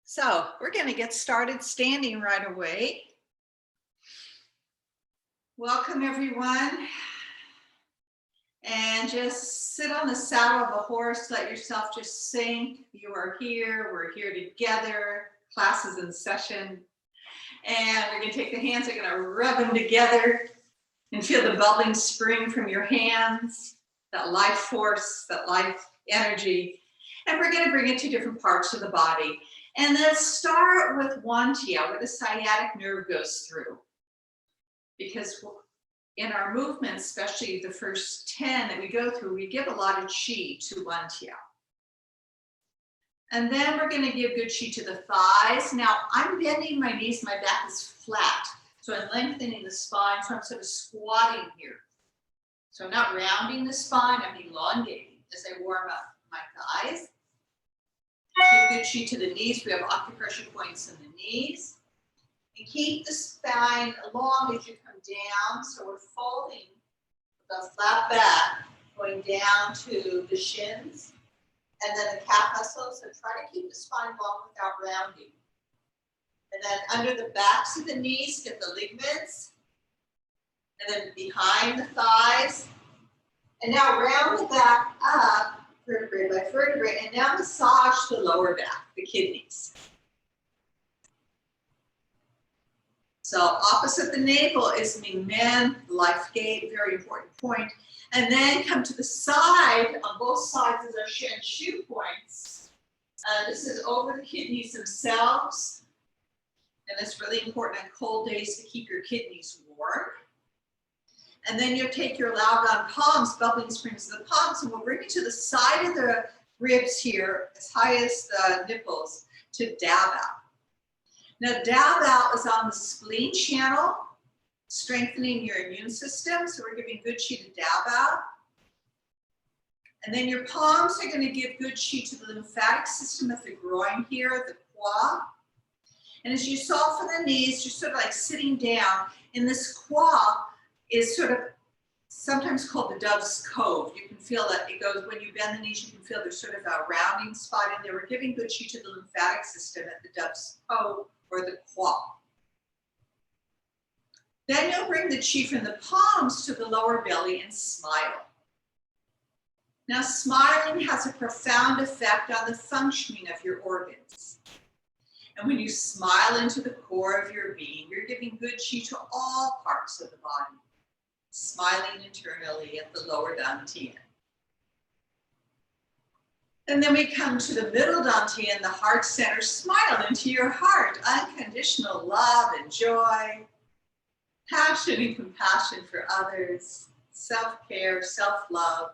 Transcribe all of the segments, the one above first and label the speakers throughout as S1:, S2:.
S1: So we're going to get started standing right away. Welcome everyone. And just sit on the saddle of a horse, let yourself just sink. You are here, we're here together, class is in session. And we're going to take the hands, we're going to rub them together and feel the bubbling spring from your hands, that life force, that life energy. And we're going to bring it to different parts of the body. And let's start with Jiao, where the sciatic nerve goes through. Because in our movements, especially the first 10 that we go through, we give a lot of qi to Jiao. And then we're going to give good qi to the thighs. Now, I'm bending my knees, my back is flat. So I'm lengthening the spine, so I'm sort of squatting here. So I'm not rounding the spine, I'm elongating as I warm up my thighs. Give good qi to the knees. We have acupressure points in the knees. And keep the spine long as you come down. So we're folding with a flat back, going down to the shins and then the calf muscles. So try to keep the spine long without rounding. And then under the backs of the knees, get the ligaments. And then behind the thighs. And now round the back up, vertebrae by vertebrae, and now massage the lower back, the kidneys. So opposite the navel is Mingmen, life gate, very important point. And then come to the side, on both sides is our Shen Shu points. This is over the kidneys themselves. And it's really important on cold days to keep your kidneys warm. And then you'll take your Laogan palms, bubbling springs of the palms, and we'll bring it to the side of the ribs here, as high as the nipples, to dab out. Now, dab out is on the spleen channel, strengthening your immune system. So we're giving good qi to dab out. And then your palms are going to give good qi to the lymphatic system of the groin here, the qua. And as you soften the knees, you're sort of like sitting down. In this qua is sort of sometimes called the dove's cove. You can feel that it goes, when you bend the knees, you can feel there's sort of a rounding spot in there. We're giving good qi to the lymphatic system at the dove's cove or the qua. Then you'll bring the qi from the palms to the lower belly and smile. Now, smiling has a profound effect on the functioning of your organs. And when you smile into the core of your being, you're giving good qi to all parts of the body. Smiling internally at the lower dantian. And then we come to the middle dantian, the heart center. Smile into your heart. Unconditional love and joy. Passion and compassion for others. Self-care, self-love.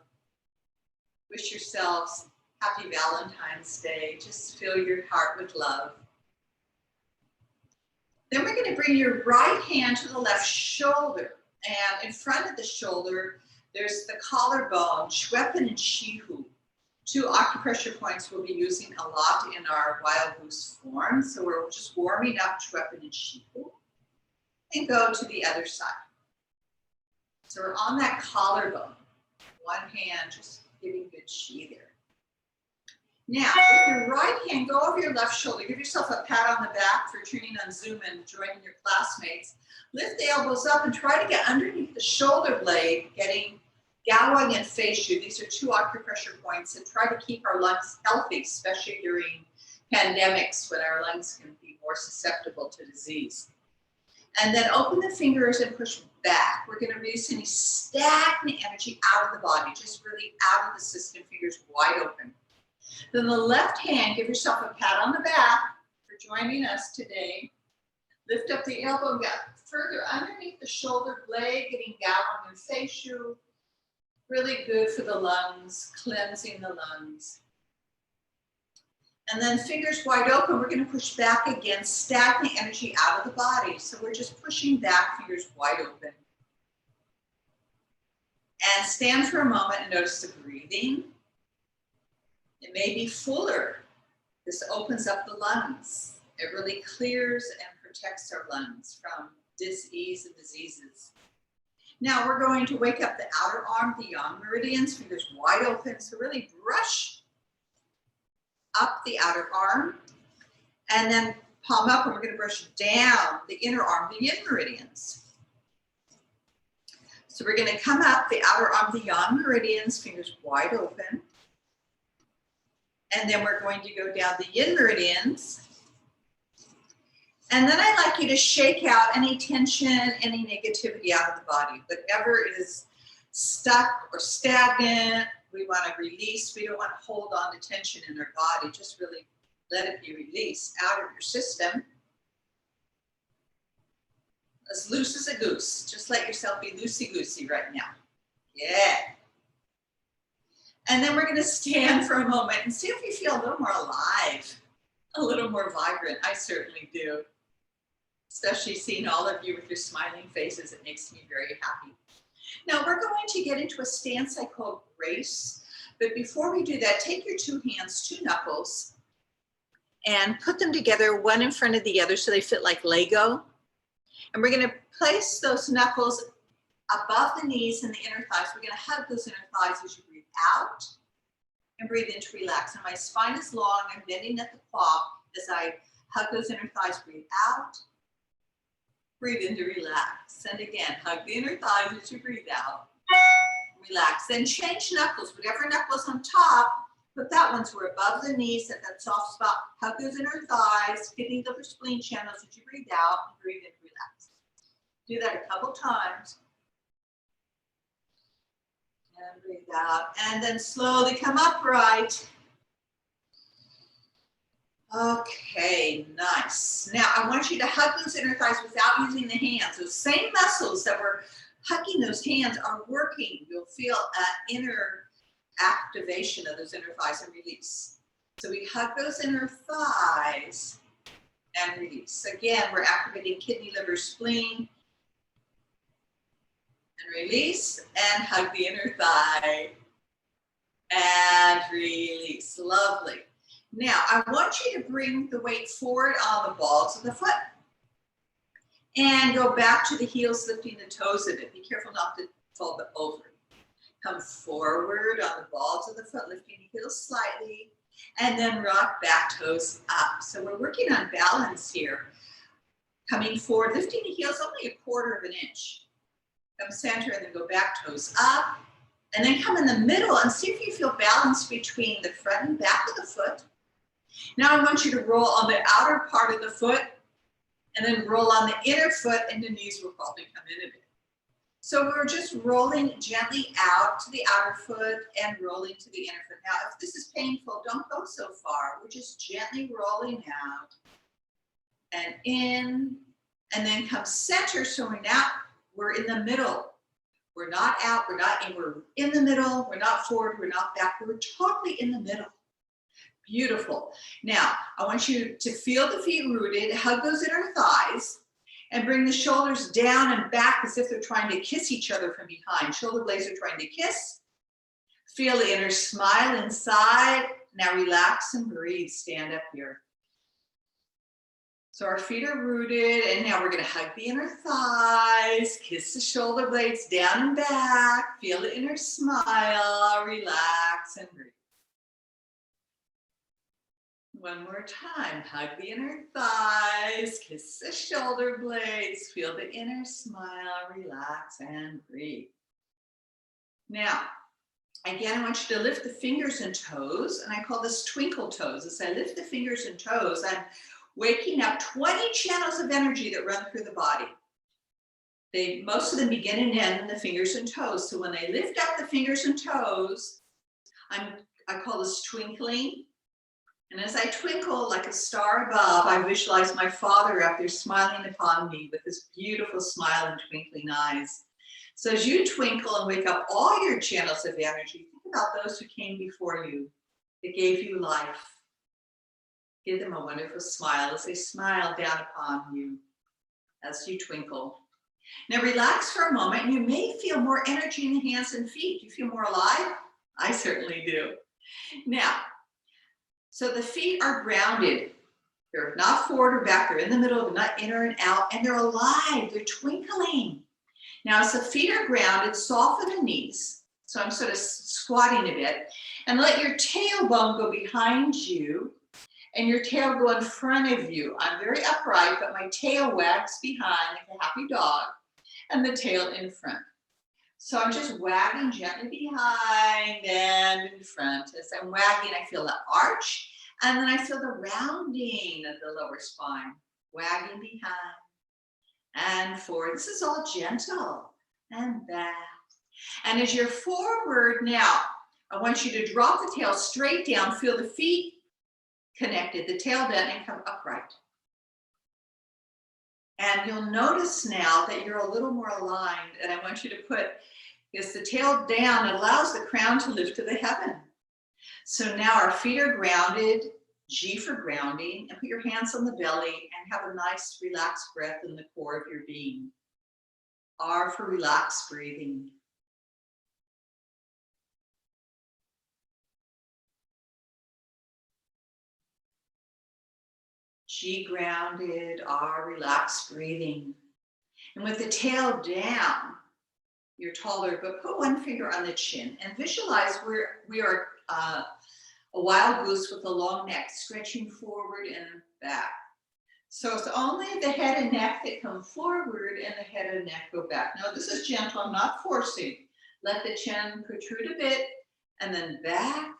S1: Wish yourselves happy Valentine's Day. Just fill your heart with love. Then we're going to bring your right hand to the left shoulder. And in front of the shoulder, there's the collarbone, Schweppen and Shihu. Two acupressure points we'll be using a lot in our wild goose form. So we're just warming up Schweppen and Shihu. And go to the other side. So we're on that collarbone. One hand just giving good qi there. Now, with your right hand, go over your left shoulder. Give yourself a pat on the back for tuning on Zoom and joining your classmates. Lift the elbows up and try to get underneath the shoulder blade, getting Gawang and Fei Shu. These are two acupressure points, and try to keep our lungs healthy, especially during pandemics when our lungs can be more susceptible to disease. And then open the fingers and push back. We're going to release any stagnant energy out of the body, just really out of the system, fingers wide open. Then the left hand, give yourself a pat on the back for joining us today. Lift up the elbow and get further underneath the shoulder blade, getting Gawang and Fei Shu. Really good for the lungs, cleansing the lungs. And then fingers wide open, we're going to push back against stagnant energy out of the body. So we're just pushing back, fingers wide open. And stand for a moment and notice the breathing. It may be fuller. This opens up the lungs. It really clears and protects our lungs from disease and diseases. Now we're going to wake up the outer arm, the yang meridians, fingers wide open. So really brush up the outer arm And then palm up, and we're going to brush down the inner arm, the yin meridians. So we're going to come up the outer arm, the yang meridians, fingers wide open. And then we're going to go down the yin meridians. And then I'd like you to shake out any tension, any negativity out of the body. Whatever is stuck or stagnant, we want to release. We don't want to hold on to tension in our body. Just really let it be released out of your system. As loose as a goose. Just let yourself be loosey-goosey right now. Yeah. And then we're going to stand for a moment and see if you feel a little more alive, a little more vibrant. I certainly do. Especially seeing all of you with your smiling faces, it makes me very happy. Now we're going to get into a stance I call grace. But before we do that, take your two hands, two knuckles, and put them together, one in front of the other so they fit like Lego. And we're going to place those knuckles above the knees and the inner thighs. We're going to hug those inner thighs as you breathe out and breathe in to relax. And my spine is long. I'm bending at the claw as I hug those inner thighs. Breathe out. Breathe in to relax. And again, hug the inner thighs as you breathe out. Relax. Then change knuckles. Whatever knuckles on top, put that one so we're above the knees at that soft spot. Hug those inner thighs, hitting the upper spleen channels as you breathe out and breathe in. Relax. Do that a couple times. And breathe out. And then slowly come upright. Okay, nice. Now I want you to hug those inner thighs without using the hands. Those same muscles that were hugging those hands are working. You'll feel an inner activation of those inner thighs and release. So we hug those inner thighs and release. Again, we're activating kidney, liver, spleen. And release and hug the inner thigh. And release. Lovely. Now, I want you to bring the weight forward on the balls of the foot. And go back to the heels, lifting the toes a bit. Be careful not to fold them over. Come forward on the balls of the foot, lifting the heels slightly. And then rock back, toes up. So we're working on balance here. Coming forward, lifting the heels only 1/4 of an inch. Come center and then go back, toes up. And then come in the middle and see if you feel balance between the front and back of the foot. Now I want you to roll on the outer part of the foot and then roll on the inner foot, and the knees will probably come in a bit. So we're just rolling gently out to the outer foot and rolling to the inner foot. Now, if this is painful, don't go so far. We're just gently rolling out and in, and then come center. So we're in the middle. We're not out, we're not in, we're in the middle. We're not forward, we're not back. We're totally in the middle. Beautiful. Now, I want you to feel the feet rooted, hug those inner thighs, and bring the shoulders down and back as if they're trying to kiss each other from behind. Shoulder blades are trying to kiss. Feel the inner smile inside. Now relax and breathe. Stand up here. So our feet are rooted, and now we're going to hug the inner thighs, kiss the shoulder blades down and back. Feel the inner smile. Relax and breathe. One more time, hug the inner thighs, kiss the shoulder blades, feel the inner smile, relax and breathe. Now, again, I want you to lift the fingers and toes, and I call this Twinkle Toes. As I lift the fingers and toes, I'm waking up 20 channels of energy that run through the body. Most of them begin and end in the fingers and toes. So when I lift up the fingers and toes, I call this twinkling. And as I twinkle like a star above, I visualize my Father up there smiling upon me with this beautiful smile and twinkling eyes. So as you twinkle and wake up all your channels of energy, think about those who came before you, that gave you life. Give them a wonderful smile as they smile down upon you as you twinkle. Now relax for a moment, and you may feel more energy in the hands and feet. Do you feel more alive? I certainly do. Now, so the feet are grounded. They're not forward or back. They're in the middle. They're not in or out. And they're alive. They're twinkling. Now, as the feet are grounded, soften the knees. So I'm sort of squatting a bit. And let your tailbone go behind you. and your tail go in front of you. I'm very upright, but my tail wags behind like a happy dog, and the tail in front. So I'm just wagging gently behind and in front. As I'm wagging, I feel the arch, and then I feel the rounding of the lower spine. Wagging behind and forward. This is all gentle and back. And as you're forward now, I want you to drop the tail straight down. Feel the feet connected, the tail down, and come upright. And you'll notice now that you're a little more aligned. And I want you to put the tail down. It allows the crown to lift to the heaven. So now our feet are grounded. G for grounding, and put your hands on the belly and have a nice relaxed breath in the core of your being. R for relaxed breathing. G grounded, R relaxed breathing. And with the tail down, you're taller, but put one finger on the chin and visualize we are a wild goose with a long neck, stretching forward and back. So it's only the head and neck that come forward and the head and neck go back. Now this is gentle, I'm not forcing. Let the chin protrude a bit, and then back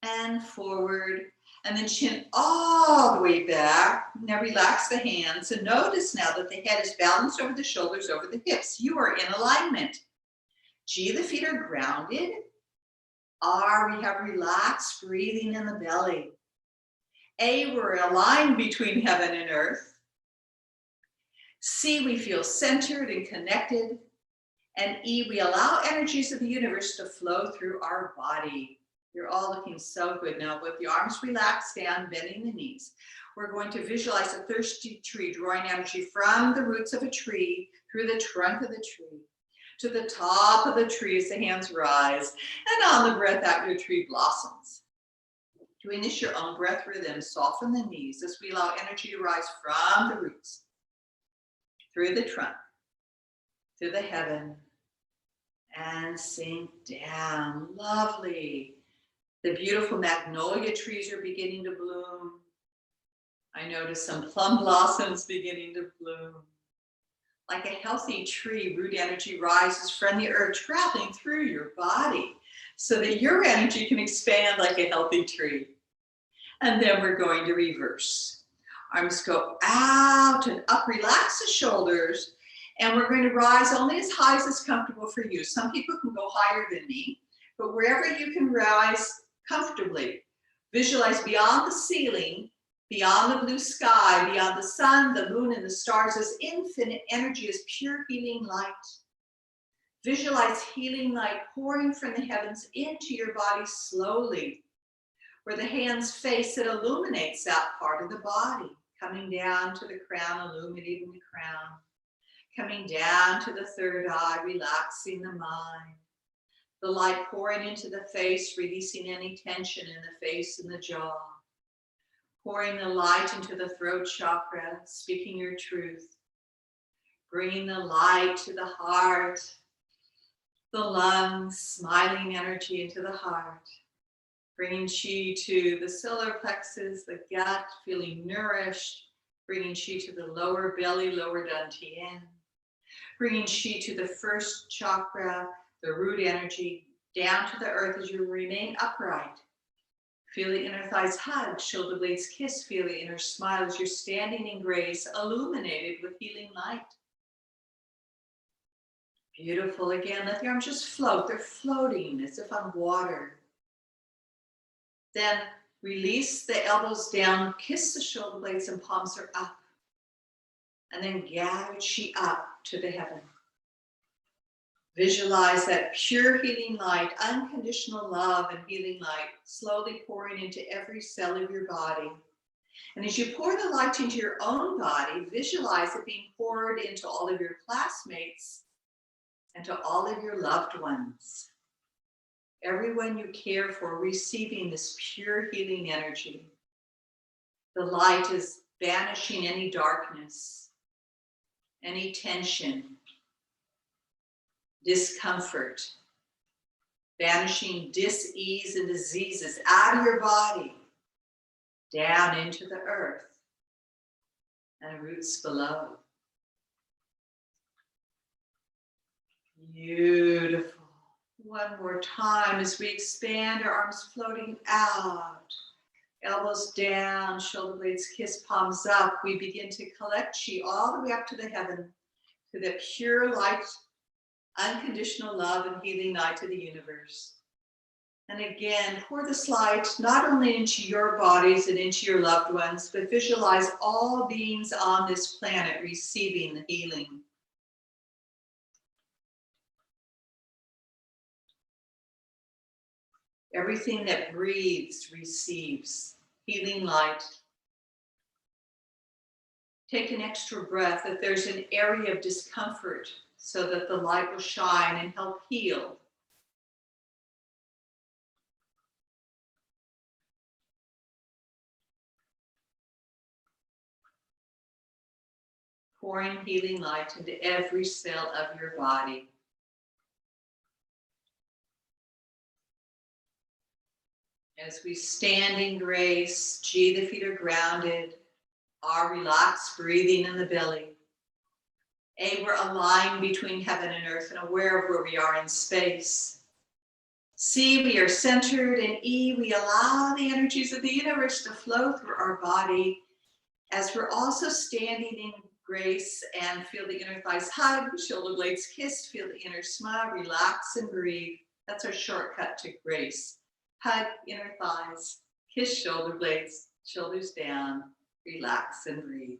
S1: and forward, and then chin all the way back. Now relax the hands, and notice now that the head is balanced over the shoulders, over the hips. You are in alignment. G, the feet are grounded. R, we have relaxed breathing in the belly. A, we're aligned between heaven and earth. C, we feel centered and connected. And E, we allow energies of the universe to flow through our body. You're all looking so good now. With the arms relaxed down, bending the knees. We're going to visualize a thirsty tree, drawing energy from the roots of a tree, through the trunk of the tree, to the top of the tree as the hands rise, and on the breath out, your tree blossoms. Doing this your own breath rhythm, soften the knees as we allow energy to rise from the roots, through the trunk, to the heaven, and sink down. Lovely. The beautiful magnolia trees are beginning to bloom. I notice some plum blossoms beginning to bloom. Like a healthy tree, root energy rises from the earth, traveling through your body so that your energy can expand like a healthy tree. And then we're going to reverse. Arms go out and up, relax the shoulders, and we're going to rise only as high as is comfortable for you. Some people can go higher than me, but wherever you can rise comfortably, visualize beyond the ceiling, beyond the blue sky, beyond the sun, the moon, and the stars, as infinite energy, as pure healing light. Visualize healing light pouring from the heavens into your body slowly. Where the hands face, it illuminates that part of the body, coming down to the crown, illuminating the crown, coming down to the third eye, relaxing the mind. The light pouring into the face, releasing any tension in the face and the jaw. Pouring the light into the throat chakra, speaking your truth. Bringing the light to the heart, the lungs, smiling energy into the heart. Bringing chi to the solar plexus, the gut, feeling nourished. Bringing chi to the lower belly, lower dantian. Bringing chi to the first chakra, the root energy, down to the earth as you remain upright. Feel the inner thighs hug, shoulder blades kiss, feel the inner smile as you're standing in grace, illuminated with healing light. Beautiful. Again, let the arms just float. They're floating as if on water. Then release the elbows down, kiss the shoulder blades and palms are up. And then gather chi up to the heaven. Visualize that pure healing light, unconditional love and healing light, slowly pouring into every cell of your body. And as you pour the light into your own body, visualize it being poured into all of your classmates and to all of your loved ones. Everyone you care for receiving this pure healing energy. The light is banishing any darkness, any tension, discomfort, banishing dis-ease and diseases out of your body. down into the earth and roots below. Beautiful. One more time as we expand our arms floating out. Elbows down, shoulder blades kiss, palms up. We begin to collect chi all the way up to the heaven, to the pure light, unconditional love and healing light to the universe. And again, pour this light not only into your bodies and into your loved ones, but visualize all beings on this planet receiving the healing. Everything that breathes receives healing light. Take an extra breath if there's an area of discomfort so that the light will shine and help heal. Pouring healing light into every cell of your body. As we stand in grace, G, the feet are grounded, R, relaxed, breathing in the belly. A, we're aligned between heaven and earth and aware of where we are in space. C, we are centered, and E, we allow the energies of the universe to flow through our body as we're also standing in grace and feel the inner thighs hug, shoulder blades kiss, feel the inner smile, relax and breathe. That's our shortcut to grace. Hug inner thighs, kiss shoulder blades, shoulders down, relax and breathe.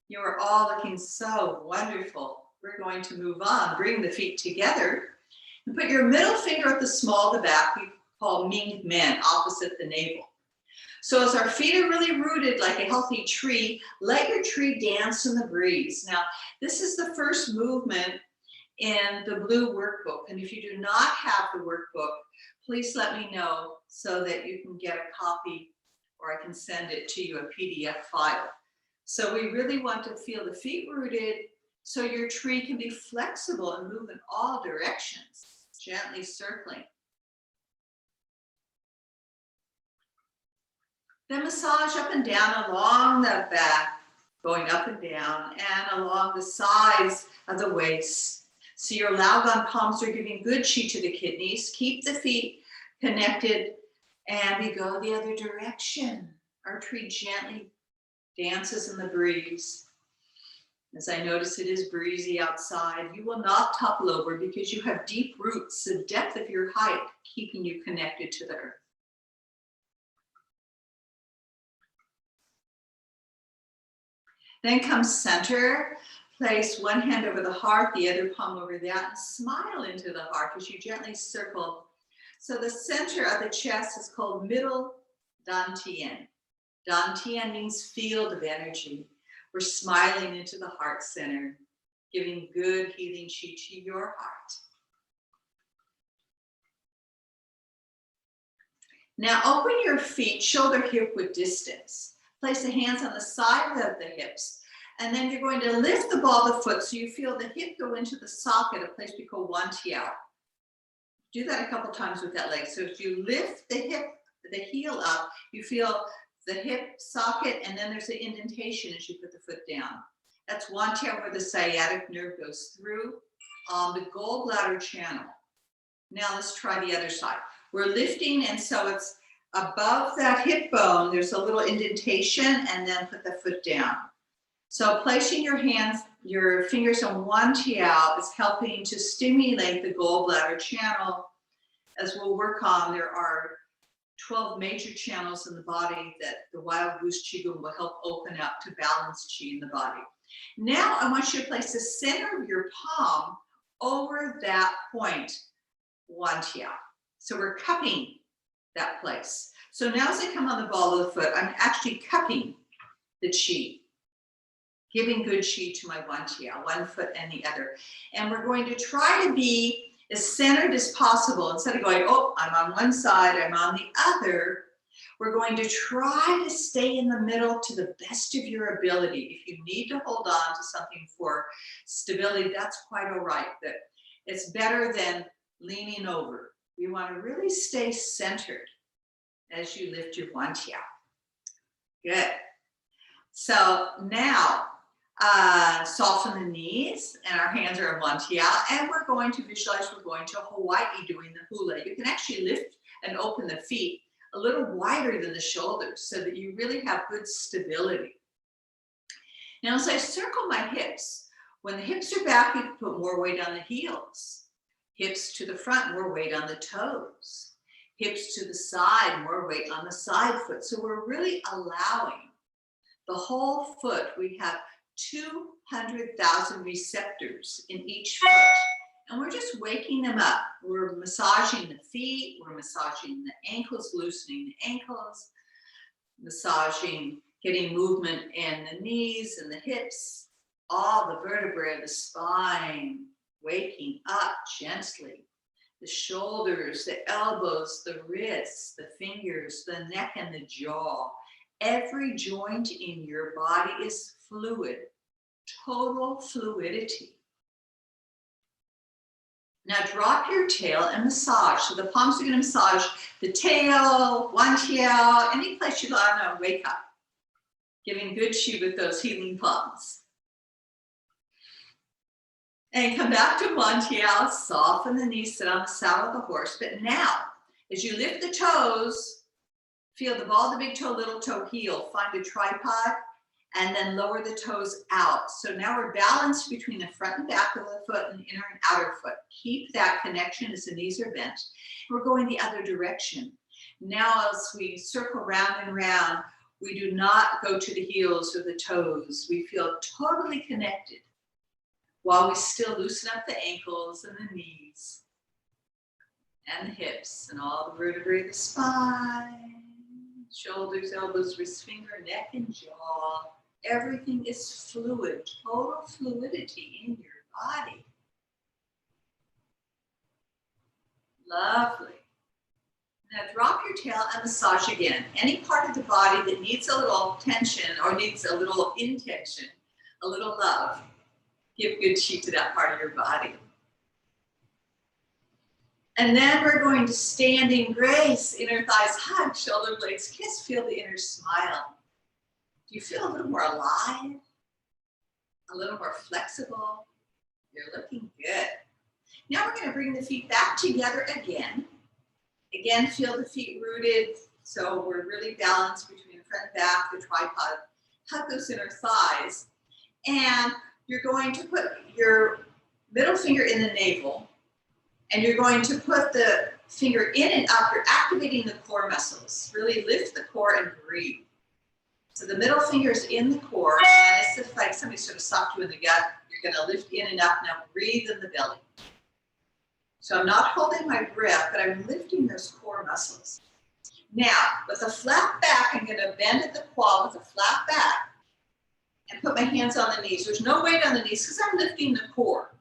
S1: You are all looking so wonderful. We're going to move on. Bring the feet together and put your middle finger at the small of the back. We call Ming Men, opposite the navel. So as our feet are really rooted like a healthy tree, let your tree dance in the breeze. Now, this is the first movement in the blue workbook. And if you do not have the workbook, please let me know so that you can get a copy or I can send it to you, a PDF file. So we really want to feel the feet rooted so your tree can be flexible and move in all directions, gently circling. Then massage up and down along the back, going up and down, and along the sides of the waist. So your Laogan palms are giving good chi to the kidneys. Keep the feet connected, and we go the other direction. Our tree gently dances in the breeze. As I notice it is breezy outside, you will not topple over because you have deep roots, the depth of your height, keeping you connected to the earth. Then come center. Place one hand over the heart, the other palm over that, and smile into the heart as you gently circle. So the center of the chest is called middle dantian. Dantian means field of energy. We're smiling into the heart center, giving good healing chi to your heart. Now open your feet shoulder hip width distance. Place the hands on the side of the hips. And then you're going to lift the ball of the foot so you feel the hip go into the socket, a place we call Wantiao. Do that a couple times with that leg. So if you lift the heel up, you feel the hip socket, and then there's an indentation as you put the foot down. That's Wantiao, where the sciatic nerve goes through the gallbladder channel. Now let's try the other side. We're lifting, and so it's above that hip bone, there's a little indentation, and then put the foot down. So placing your fingers on Wantiao is helping to stimulate the gallbladder channel. As we'll work on, there are 12 major channels in the body that the Wild Goose Qigong will help open up to balance qi in the body. Now I want you to place the center of your palm over that point, Wantiao. So we're cupping that place. So now as I come on the ball of the foot, I'm actually cupping the qi, giving good qi to my Wantiao, one foot and the other. And we're going to try to be as centered as possible. Instead of going, oh, I'm on one side, I'm on the other, we're going to try to stay in the middle to the best of your ability. If you need to hold on to something for stability, that's quite all right. But it's better than leaning over. You want to really stay centered as you lift your Wantiao. Good. So now, soften the knees, and our hands are in Jiao, and we're going to visualize we're going to Hawaii doing the hula. You can actually lift and open the feet a little wider than the shoulders so that you really have good stability. Now, as I circle my hips, when the hips are back, you can put more weight on the heels. Hips to the front, more weight on the toes. Hips to the side, more weight on the side foot. So we're really allowing the whole foot. We have 200,000 receptors in each foot, and we're just waking them up. We're massaging the feet, we're massaging the ankles, loosening the ankles, massaging, getting movement in the knees and the hips, all the vertebrae, the spine, waking up gently. The shoulders, the elbows, the wrists, the fingers, the neck, and the jaw. Every joint in your body is fluid, total fluidity. Now drop your tail and massage. So the palms are going to massage the tail, Jiao, any place you want to wake up. Giving good chi with those healing palms. And come back to Jiao, soften the knees, sit on the saddle of the horse. But now, as you lift the toes, feel the ball of the big toe, little toe, heel. Find a tripod and then lower the toes out. So now we're balanced between the front and back of the foot and the inner and outer foot. Keep that connection as the knees are bent. We're going the other direction. Now as we circle round and round, we do not go to the heels or the toes. We feel totally connected while we still loosen up the ankles and the knees and the hips and all the vertebrae of the spine, shoulders, elbows, wrist, finger, neck, and jaw. Everything is fluid, total fluidity in your body. Lovely. Now drop your tail and massage again. Any part of the body that needs a little tension or needs a little intention, a little love, give good chi to that part of your body. And then we're going to standing grace, inner thighs hug, shoulder blades kiss, feel the inner smile. Do you feel a little more alive? A little more flexible? You're looking good. Now we're going to bring the feet back together again. Again, feel the feet rooted, so we're really balanced between the front and back, the tripod. Hug those inner thighs. And you're going to put your middle finger in the navel, and you're going to put the finger in and up. You're activating the core muscles. Really lift the core and breathe. So the middle finger is in the core, and it's just like somebody sort of socked you in the gut. You're going to lift in and up. Now breathe in the belly. So I'm not holding my breath, but I'm lifting those core muscles. Now, with a flat back, I'm going to bend at the quad with a flat back and put my hands on the knees. There's no weight on the knees because I'm lifting the core.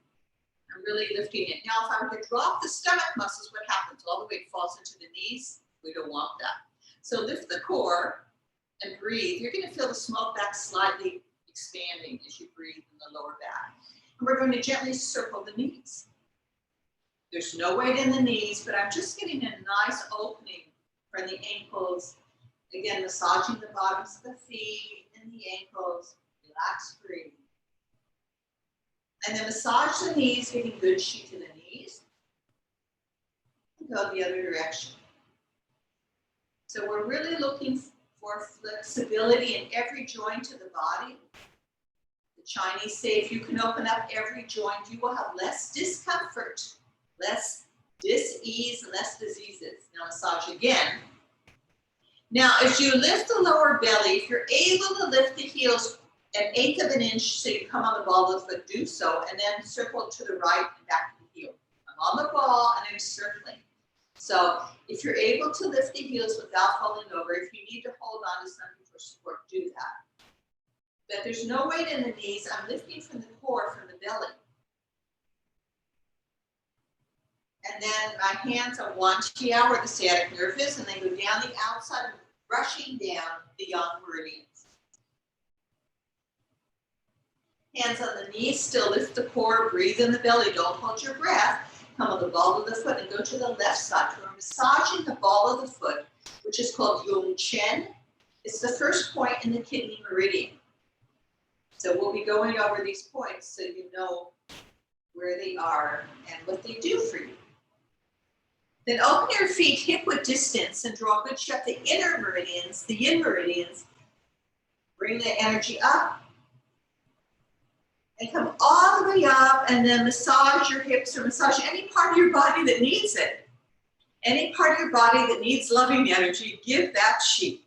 S1: I'm really lifting it. Now, if I were to drop the stomach muscles, what happens? All the weight falls into the knees. We don't want that. So lift the core and breathe. You're going to feel the small back slightly expanding as you breathe in the lower back. And we're going to gently circle the knees. There's no weight in the knees, but I'm just getting a nice opening from the ankles. Again, massaging the bottoms of the feet and the ankles. Relax, breathe. And then massage the knees, giving good chi to the knees. And go the other direction. So we're really looking for flexibility in every joint of the body. The Chinese say if you can open up every joint, you will have less discomfort, less dis-ease, and less diseases. Now massage again. Now as you lift the lower belly, if you're able to lift the heels 1/8 of an inch so you come on the ball of the foot, do so, and then circle to the right and back to the heel. I'm on the ball and I'm circling. So if you're able to lift the heels without falling over, if you need to hold on to something for support, do that. But there's no weight in the knees. I'm lifting from the core, from the belly. And then my hands are Jiao where the sciatic nerve is, and they go down the outside, brushing down the yang meridians. Hands on the knees, still lift the core, breathe in the belly, don't hold your breath. Come on the ball of the foot and go to the left side. We're massaging the ball of the foot, which is called Yung Chen. It's the first point in the kidney meridian. So we'll be going over these points so you know where they are and what they do for you. Then open your feet hip-width distance and draw a good shut the inner meridians, the yin meridians. Bring the energy up and come all the way up, and then massage your hips or massage any part of your body that needs it. Any part of your body that needs loving energy, give that chi.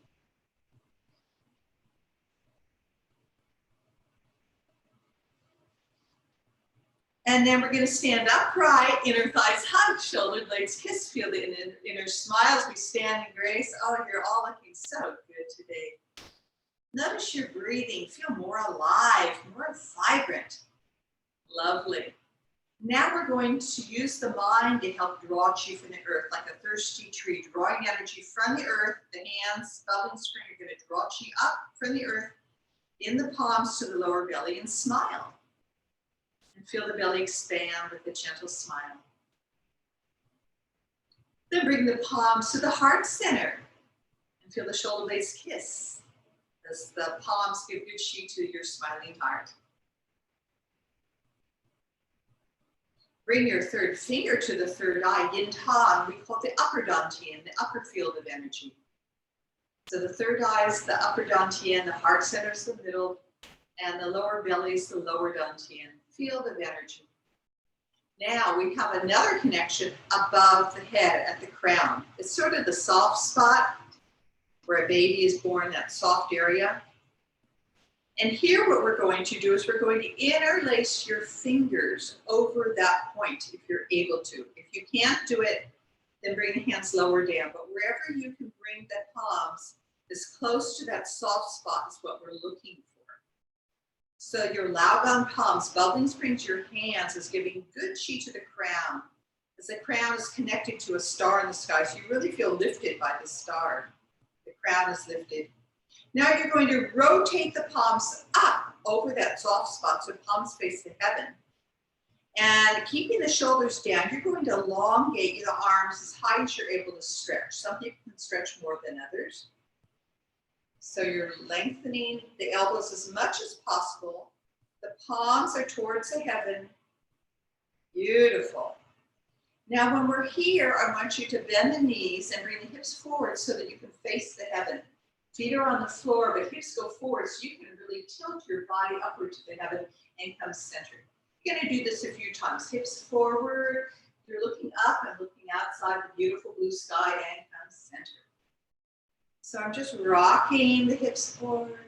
S1: And then we're going to stand upright, inner thighs hug, shoulder blades kiss, feel the inner smile as we stand in grace. Oh, you're all looking so good today. Notice your breathing, feel more alive, more vibrant. Lovely. Now we're going to use the mind to help draw chi from the earth, like a thirsty tree, drawing energy from the earth. The hands, thumb and string are going to draw chi up from the earth, in the palms to the lower belly, and smile. And feel the belly expand with a gentle smile. Then bring the palms to the heart center and feel the shoulder blades kiss as the palms give good chi to your smiling heart. Bring your third finger to the third eye, yin ta, we call it the upper dantian, the upper field of energy. So the third eye is the upper dantian, the heart center is the middle, and the lower belly is the lower dantian. Field of energy. Now we have another connection above the head at the crown. It's sort of the soft spot where a baby is born, that soft area. And here what we're going to do is we're going to interlace your fingers over that point if you're able to. If you can't do it, then bring the hands lower down. But wherever you can bring the palms as close to that soft spot is what we're looking for. So your Laogang palms, bubbling springs your hands is giving good chi to the crown. As the crown is connected to a star in the sky, so you really feel lifted by the star. The crown is lifted. Now you're going to rotate the palms up over that soft spot so palms face the heaven. And keeping the shoulders down, you're going to elongate the arms as high as you're able to stretch. Some people can stretch more than others. So you're lengthening the elbows as much as possible. The palms are towards the heaven. Beautiful. Now when we're here, I want you to bend the knees and bring the hips forward so that you can face the heaven. Feet are on the floor, but hips go forward so you can really tilt your body upward to the heaven and come centered. You're going to do this a few times. Hips forward. You're looking up and looking outside the beautiful blue sky and come centered. So I'm just rocking the hips forward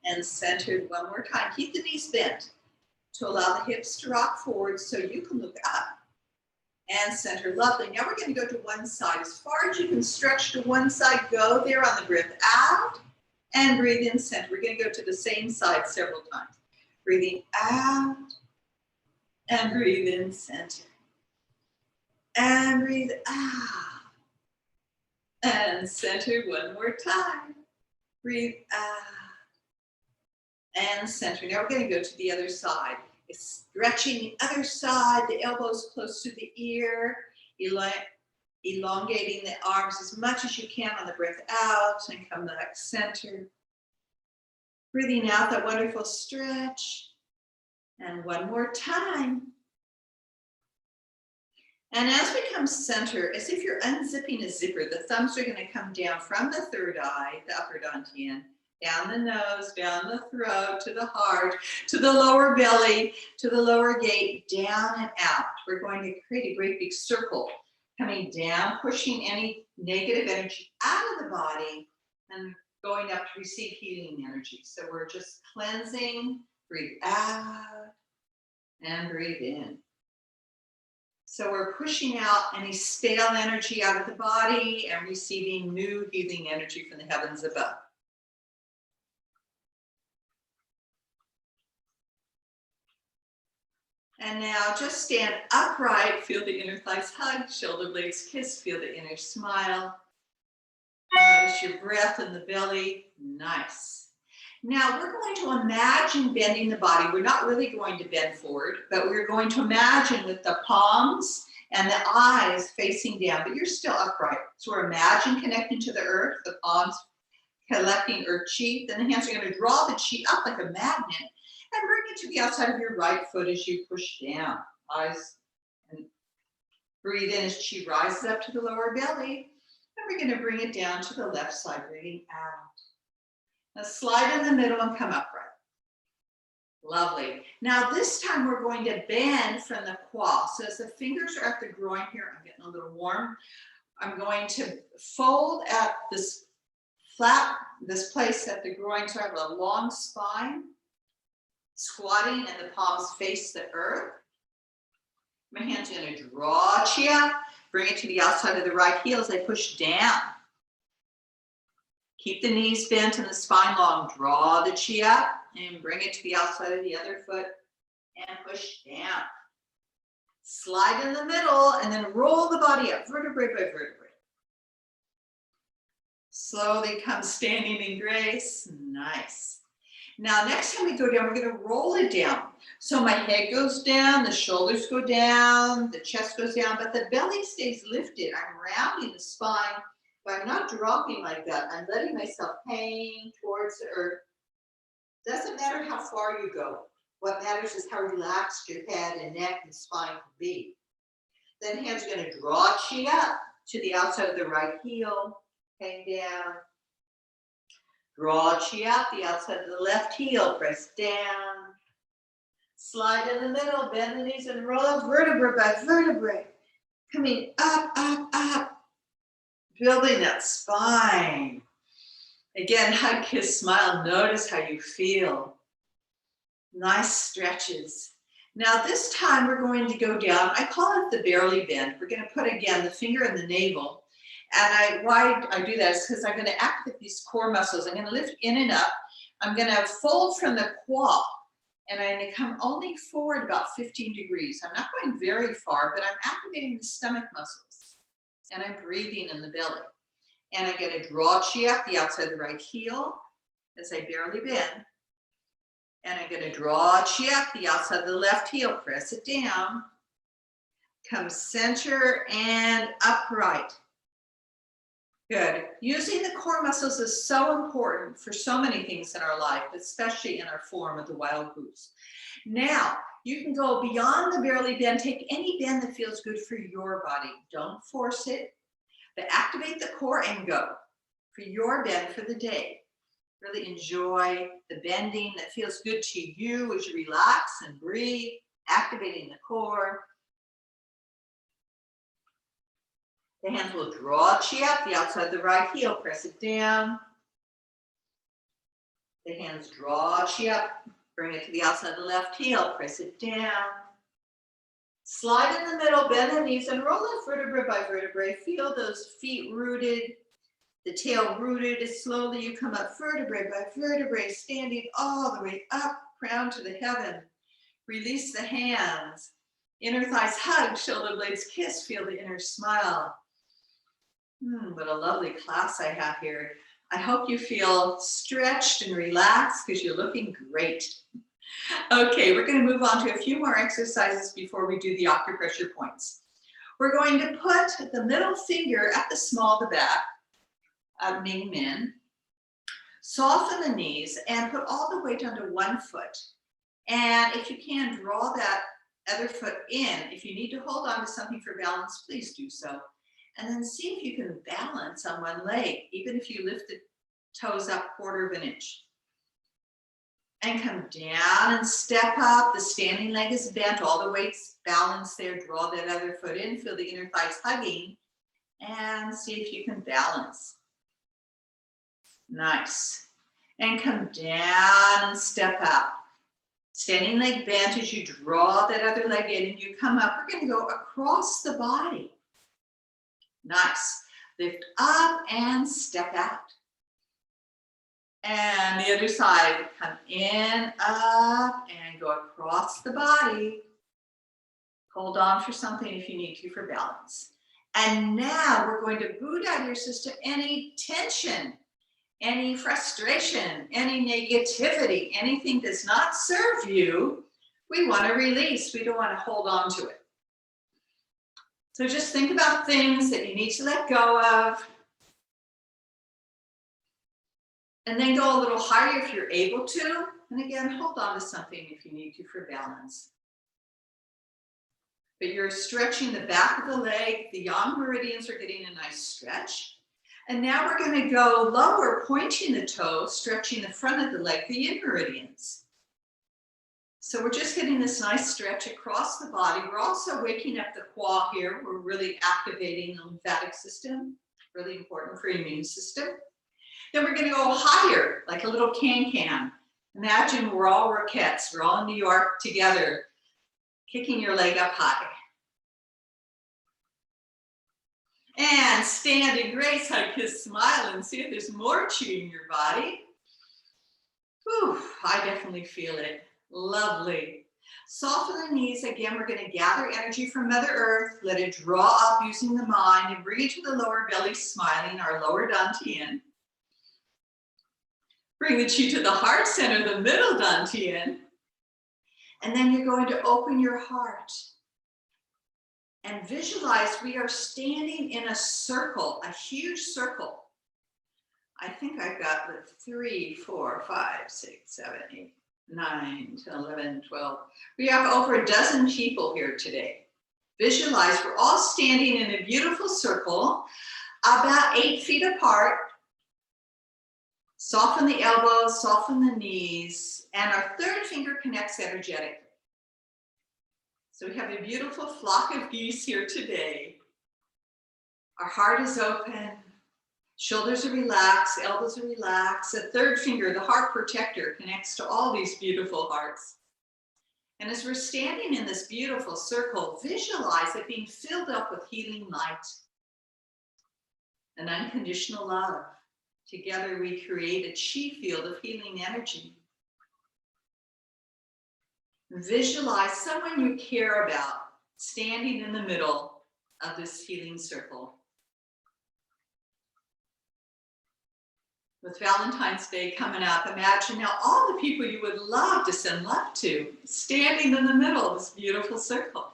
S1: and centered one more time. Keep the knees bent to allow the hips to rock forward so you can look up and center. Lovely. Now we're going to go to one side. As far as you can stretch to one side, go there on the breath out and breathe in center. We're going to go to the same side several times. Breathing out and breathe in center. And breathe out. And center one more time. Breathe out. And center. Now we're going to go to the other side. It's stretching the other side, the elbows close to the ear, elongating the arms as much as you can on the breath out and come back center. Breathing out that wonderful stretch. And one more time. And as we come center, as if you're unzipping a zipper, the thumbs are going to come down from the third eye, the upper dantian, down the nose, down the throat, to the heart, to the lower belly, to the lower gate, down and out. We're going to create a great big circle coming down, pushing any negative energy out of the body and going up to receive healing energy. So we're just cleansing, breathe out and breathe in. So we're pushing out any stale energy out of the body and receiving new healing energy from the heavens above. And now just stand upright, feel the inner thighs hug, shoulder blades kiss, feel the inner smile. Notice your breath in the belly, nice. Now we're going to imagine bending the body. We're not really going to bend forward, but we're going to imagine with the palms and the eyes facing down, but you're still upright. So imagine connecting to the earth, the palms collecting earth chi. Then the hands are going to draw the chi up like a magnet and bring it to the outside of your right foot as you push down. Eyes and breathe in as chi rises up to the lower belly. And we're going to bring it down to the left side, breathing out. Now slide in the middle and come upright. Lovely. Now this time we're going to bend from the quad. So as the fingers are at the groin here, I'm getting a little warm. I'm going to fold at this flat, this place at the groin, so I have a long spine, squatting, and the palms face the earth. My hands are going to draw chi up, bring it to the outside of the right heel as I push down. Keep the knees bent and the spine long. Draw the chi up and bring it to the outside of the other foot and push down. Slide in the middle and then roll the body up, vertebrae by vertebrae. Slowly come standing in grace. Nice. Now, next time we go down, we're going to roll it down. So my head goes down, the shoulders go down, the chest goes down, but the belly stays lifted. I'm rounding the spine, but I'm not dropping like that. I'm letting myself hang towards the earth. Doesn't matter how far you go. What matters is how relaxed your head and neck and spine can be. Then hands are going to draw chi up to the outside of the right heel. Hang down. Draw chi up the outside of the left heel. Press down. Slide in the middle. Bend the knees and roll up vertebrae by vertebrae. Coming up, up, up. Building that spine. Again, hug, kiss, smile. Notice how you feel. Nice stretches. Now this time we're going to go down. I call it the barely bend. We're going to put again the finger in the navel. And why I do that is because I'm going to activate these core muscles. I'm going to lift in and up. I'm going to fold from the quad. And I'm going to come only forward about 15 degrees. I'm not going very far, but I'm activating the stomach muscles. And I'm breathing in the belly. And I'm going to draw chi up the outside of the right heel as I barely bend. And I'm going to draw chi up the outside of the left heel. Press it down. Come center and upright. Good. Using the core muscles is so important for so many things in our life, especially in our form of the wild goose. Now, you can go beyond the barely bend. Take any bend that feels good for your body. Don't force it, but activate the core and go for your bend for the day. Really enjoy the bending that feels good to you as you relax and breathe, activating the core. The hands will draw chi up the outside of the right heel. Press it down. The hands draw chi up. Bring it to the outside of the left heel. Press it down. Slide in the middle, bend the knees, and roll up vertebrae by vertebrae. Feel those feet rooted, the tail rooted. As slowly you come up vertebrae by vertebrae, standing all the way up, crown to the heaven. Release the hands. Inner thighs hug, shoulder blades kiss. Feel the inner smile. What a lovely class I have here. I hope you feel stretched and relaxed because you're looking great. Okay, we're going to move on to a few more exercises before we do the acupressure points. We're going to put the middle finger at the small of the back of Ming Min. Soften the knees and put all the weight onto one foot. And if you can, draw that other foot in. If you need to hold on to something for balance, please do so. And then see if you can balance on one leg, even if you lift the toes up 1/4 of an inch. And come down and step up. The standing leg is bent, all the weight's balanced there. Draw that other foot in, feel the inner thighs hugging, and see if you can balance. Nice. And come down and step up. Standing leg bent as you draw that other leg in and you come up. We're going to go across the body. Nice. Lift up and step out. And the other side, come in, up, and go across the body. Hold on for something if you need to for balance. And now we're going to boot out of your system any tension, any frustration, any negativity, anything does not serve you. We want to release. We don't want to hold on to it. So just think about things that you need to let go of. And then go a little higher if you're able to. And again, hold on to something if you need to for balance. But you're stretching the back of the leg. The yang meridians are getting a nice stretch. And now we're going to go lower, pointing the toes, stretching the front of the leg, the yin meridians. So we're just getting this nice stretch across the body. We're also waking up the qua here. We're really activating the lymphatic system, really important for your immune system. Then we're going to go higher, like a little can-can. Imagine we're all Rockettes. We're all in New York together, kicking your leg up high. And standing grace, hug, kiss, smile, and see if there's more chi in your body. Whew, I definitely feel it. Lovely. Soften the knees. Again, we're going to gather energy from Mother Earth. Let it draw up using the mind and bring it to the lower belly, smiling, our lower dantian. Bring the chi to the heart center, the middle dantian. And then you're going to open your heart and visualize we are standing in a circle, a huge circle. I think I've got the 3, 4, 5, 6, 7, 8, 9, 10, 11, 12. We have over a dozen people here today. Visualize we're all standing in a beautiful circle, about 8 feet apart. Soften the elbows, soften the knees, and our third finger connects energetically. So we have a beautiful flock of geese here today. Our heart is open, shoulders are relaxed, elbows are relaxed. The third finger, the heart protector, connects to all these beautiful hearts. And as we're standing in this beautiful circle, visualize it being filled up with healing light and unconditional love. Together we create a chi field of healing energy. Visualize someone you care about standing in the middle of this healing circle. With Valentine's Day coming up, imagine now all the people you would love to send love to standing in the middle of this beautiful circle.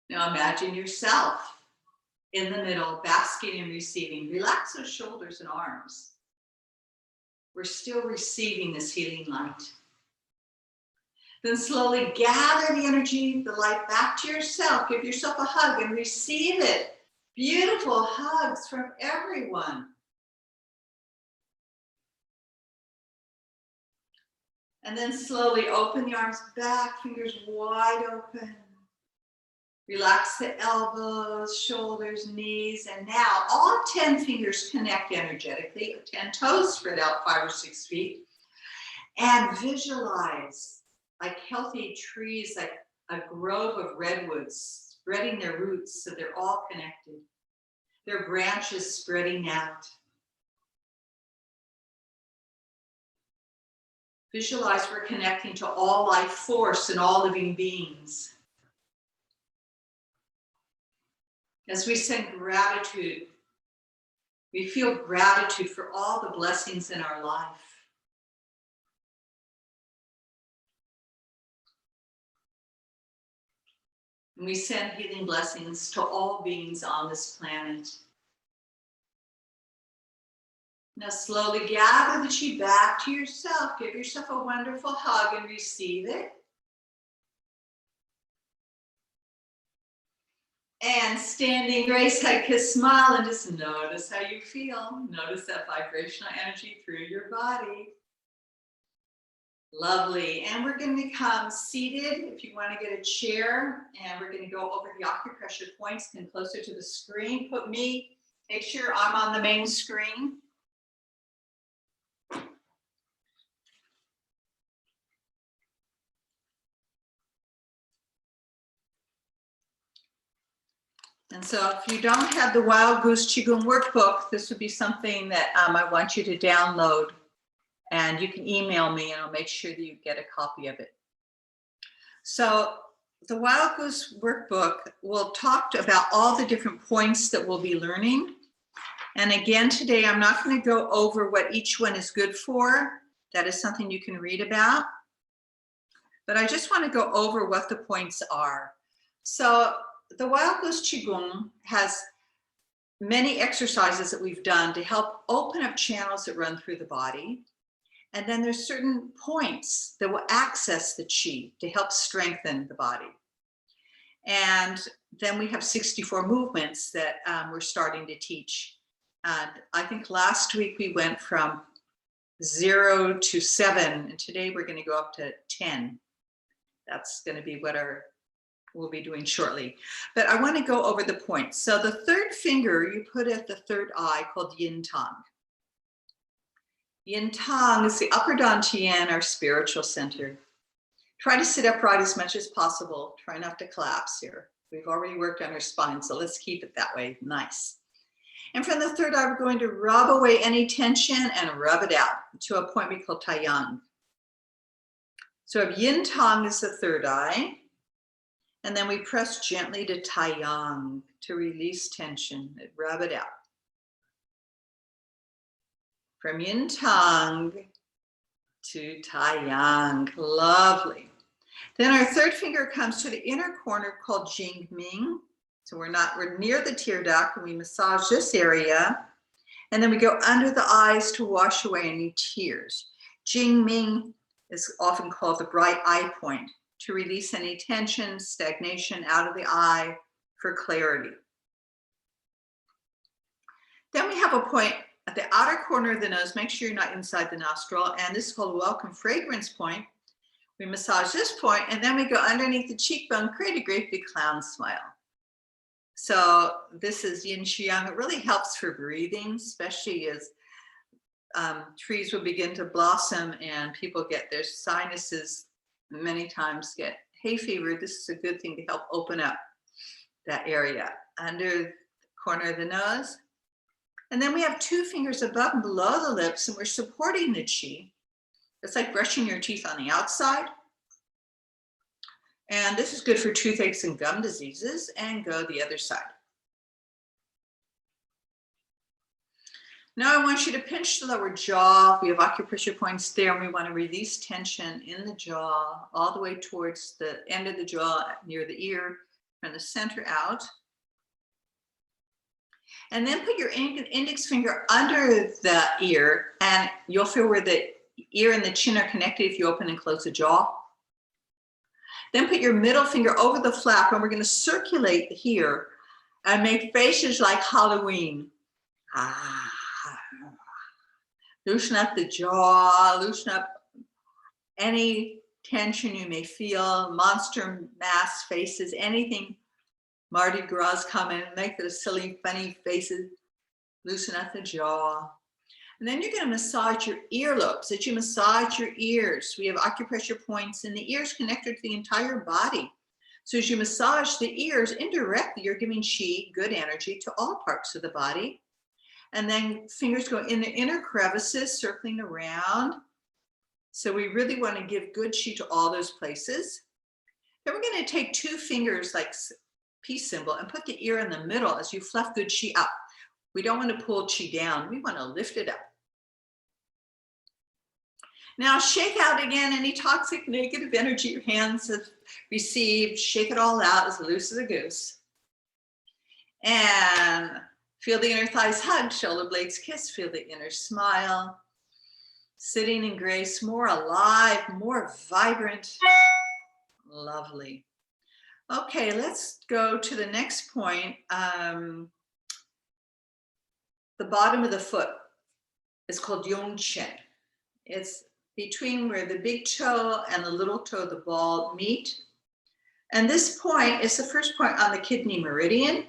S1: Now imagine yourself in the middle, basking and receiving. Relax those shoulders and arms. We're still receiving this healing light. Then slowly gather the energy, the light back to yourself. Give yourself a hug and receive it. Beautiful hugs from everyone. And then slowly open the arms back, fingers wide open. Relax the elbows, shoulders, knees, and now all 10 fingers connect energetically, 10 toes spread out 5 or 6 feet, and visualize like healthy trees, like a grove of redwoods, spreading their roots so they're all connected, their branches spreading out. Visualize we're connecting to all life force and all living beings. As we send gratitude, we feel gratitude for all the blessings in our life. And we send healing blessings to all beings on this planet. Now slowly gather the chi back to yourself. Give yourself a wonderful hug and receive it. And standing grace, hug, kiss, smile, and just notice how you feel. Notice that vibrational energy through your body. Lovely. And we're going to become seated if you want to get a chair. And we're going to go over the acupressure points, come closer to the screen. Make sure I'm on the main screen. And so if you don't have the Wild Goose Qigong workbook, this would be something that I want you to download. And you can email me and I'll make sure that you get a copy of it. So the Wild Goose workbook will talk about all the different points that we'll be learning. And again, today, I'm not going to go over what each one is good for. That is something you can read about. but I just want to go over what the points are. So the Wild Goose Qigong has many exercises that we've done to help open up channels that run through the body. And then there's certain points that will access the qi to help strengthen the body. And then we have 64 movements that we're starting to teach. And I think last week we went from 0 to 7, and today we're going to go up to 10. That's going to be what we'll be doing shortly. But I want to go over the points. So the third finger you put at the third eye, called Yin Tang. Yin Tang is the upper dantian, our spiritual center. Try to sit upright as much as possible. Try not to collapse here. We've already worked on our spine, so let's keep it that way. Nice. And from the third eye, we're going to rub away any tension and rub it out to a point we call Taiyang. So if Yin Tang is the third eye, and then we press gently to Taiyang to release tension and rub it out. From Yin Tang to Taiyang, lovely. Then our third finger comes to the inner corner called Jing Ming. So we're near the tear duct, and we massage this area. And then we go under the eyes to wash away any tears. Jing Ming is often called the bright eye point, to release any tension, stagnation out of the eye for clarity. Then we have a point at the outer corner of the nose. Make sure you're not inside the nostril. And this is called welcome fragrance point. We massage this point, and then we go underneath the cheekbone, create a great big clown smile. So this is Yin Xiang. It really helps for breathing, especially as trees will begin to blossom and people get their sinuses, many times get hay fever. This is a good thing to help open up that area under the corner of the nose. And then we have two fingers above and below the lips, and we're supporting the qi. It's like brushing your teeth on the outside. And this is good for toothaches and gum diseases. And go the other side. Now I want you to pinch the lower jaw. We have acupressure points there, and we want to release tension in the jaw all the way towards the end of the jaw near the ear, from the center out. And then put your index finger under the ear, and you'll feel where the ear and the chin are connected if you open and close the jaw. Then put your middle finger over the flap, and we're going to circulate here and make faces like Halloween. Loosen up the jaw, loosen up any tension you may feel, monster mask faces, anything. Mardi Gras coming, make those silly, funny faces. Loosen up the jaw. And then you're going to massage your earlobes. As you massage your ears, we have acupressure points in the ears connected to the entire body. So as you massage the ears, indirectly, you're giving qi, good energy, to all parts of the body. And then fingers go in the inner crevices, circling around. So we really want to give good qi to all those places. Then we're going to take two fingers like peace symbol and put the ear in the middle as you fluff good qi up. We don't want to pull qi down. We want to lift it up. Now shake out again any toxic negative energy your hands have received. Shake it all out as loose as a goose. And feel the inner thighs hug, shoulder blades kiss, feel the inner smile. Sitting in grace, more alive, more vibrant. Lovely. Okay, let's go to the next point. The bottom of the foot is called Yongchen. It's between where the big toe and the little toe, the ball, meet. And this point is the first point on the kidney meridian.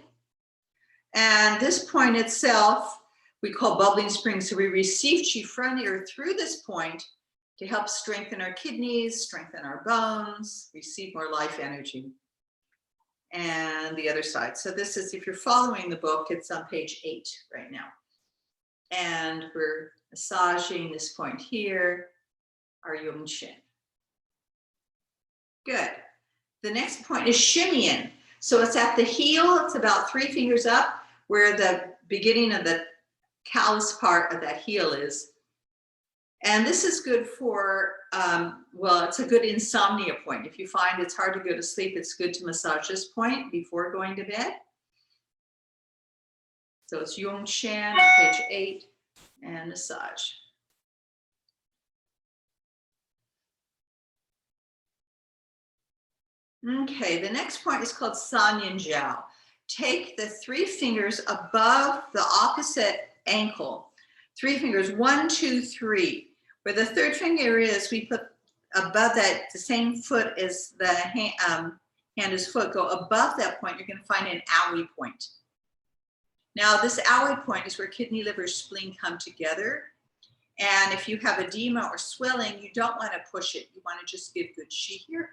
S1: And this point itself, we call bubbling spring. So we receive qi from the earth through this point to help strengthen our kidneys, strengthen our bones, receive more life energy. And the other side. So this is, if you're following the book, it's on page 8 right now. And we're massaging this point here, our Yongchen. Good. The next point is Shimian. So it's at the heel, it's about 3 fingers up, where the beginning of the callus part of that heel is. And this is good for well, it's a good insomnia point. If you find it's hard to go to sleep, it's good to massage this point before going to bed. So it's Yung Shan on page 8 and massage. Okay, the next point is called Sannyan Jiao. Take the 3 fingers above the opposite ankle. 3 fingers, 1, 2, 3. Where the 3rd finger is, we put above that, the same foot as the hand is foot. Go above that point, you're going to find an owie point. Now, this owie point is where kidney, liver, spleen come together. And if you have edema or swelling, you don't want to push it. You want to just give good chi here.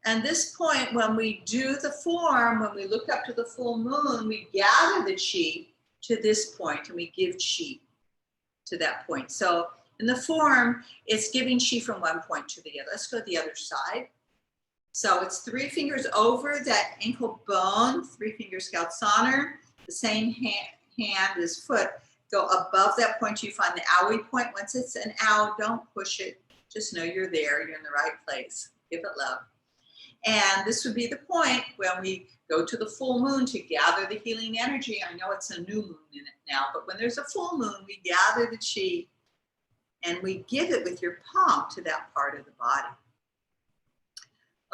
S1: And this point, when we do the form, when we look up to the full moon, we gather the chi to this point and we give chi to that point. So in the form, it's giving chi from one point to the other. Let's go to the other side. So it's 3 fingers over that ankle bone, 3 fingers Gautsaner, the same hand as foot. Go above that point, you find the owie point. Once it's an ow, don't push it. Just know you're there, you're in the right place. Give it love. And this would be the point when we go to the full moon to gather the healing energy. I know it's a new moon in it now, but when there's a full moon, we gather the chi and we give it with your palm to that part of the body.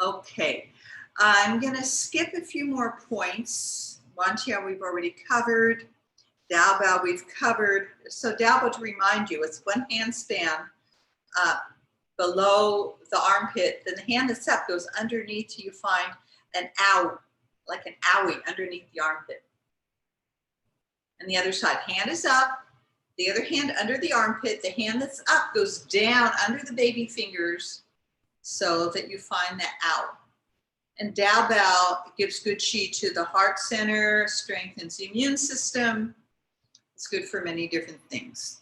S1: Okay, I'm gonna skip a few more points. Wantia we've already covered. Dao Bao we've covered. So Dao Bao, to remind you, it's 1 hand span below the armpit, then the hand that's up goes underneath till you find an ow, like an owie underneath the armpit. And the other side, hand is up, the other hand under the armpit, the hand that's up goes down under the baby fingers so that you find that ow. And Dao Bao gives good chi to the heart center, strengthens the immune system. It's good for many different things.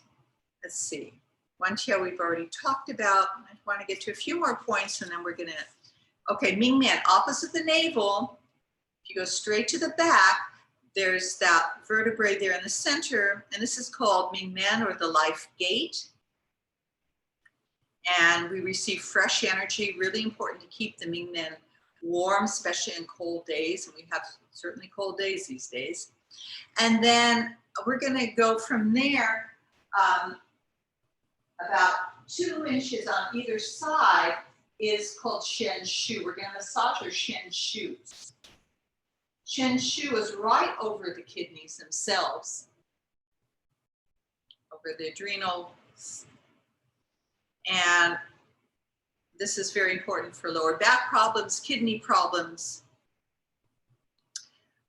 S1: Let's see. Wantia we've already talked about. I want to get to a few more points and then we're going to, okay, Ming Man, opposite the navel. If you go straight to the back, there's that vertebrae there in the center, and this is called Ming Man, or the life gate. And we receive fresh energy, really important to keep the Ming Man warm, especially in cold days, and we have certainly cold days these days. And then we're going to go from there about 2 inches on either side is called Shen Shu. We're going to massage our Shen Shu. Shen Shu is right over the kidneys themselves, over the adrenals. And this is very important for lower back problems, kidney problems.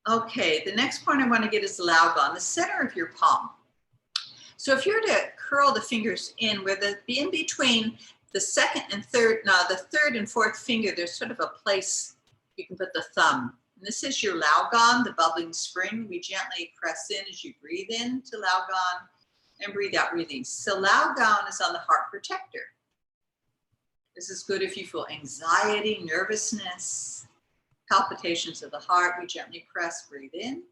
S1: Okay, the next point I want to get is Lao Gan, the center of your palm. So if you're to curl the fingers in, where the in between the second and third, no, the 3rd and 4th finger, there's sort of a place you can put the thumb. And this is your Lao Gan, the bubbling spring. We gently press in as you breathe in to Lao Gan and breathe out, release. So Lao Gan is on the heart protector. This is good if you feel anxiety, nervousness, palpitations of the heart. We gently press, breathe in.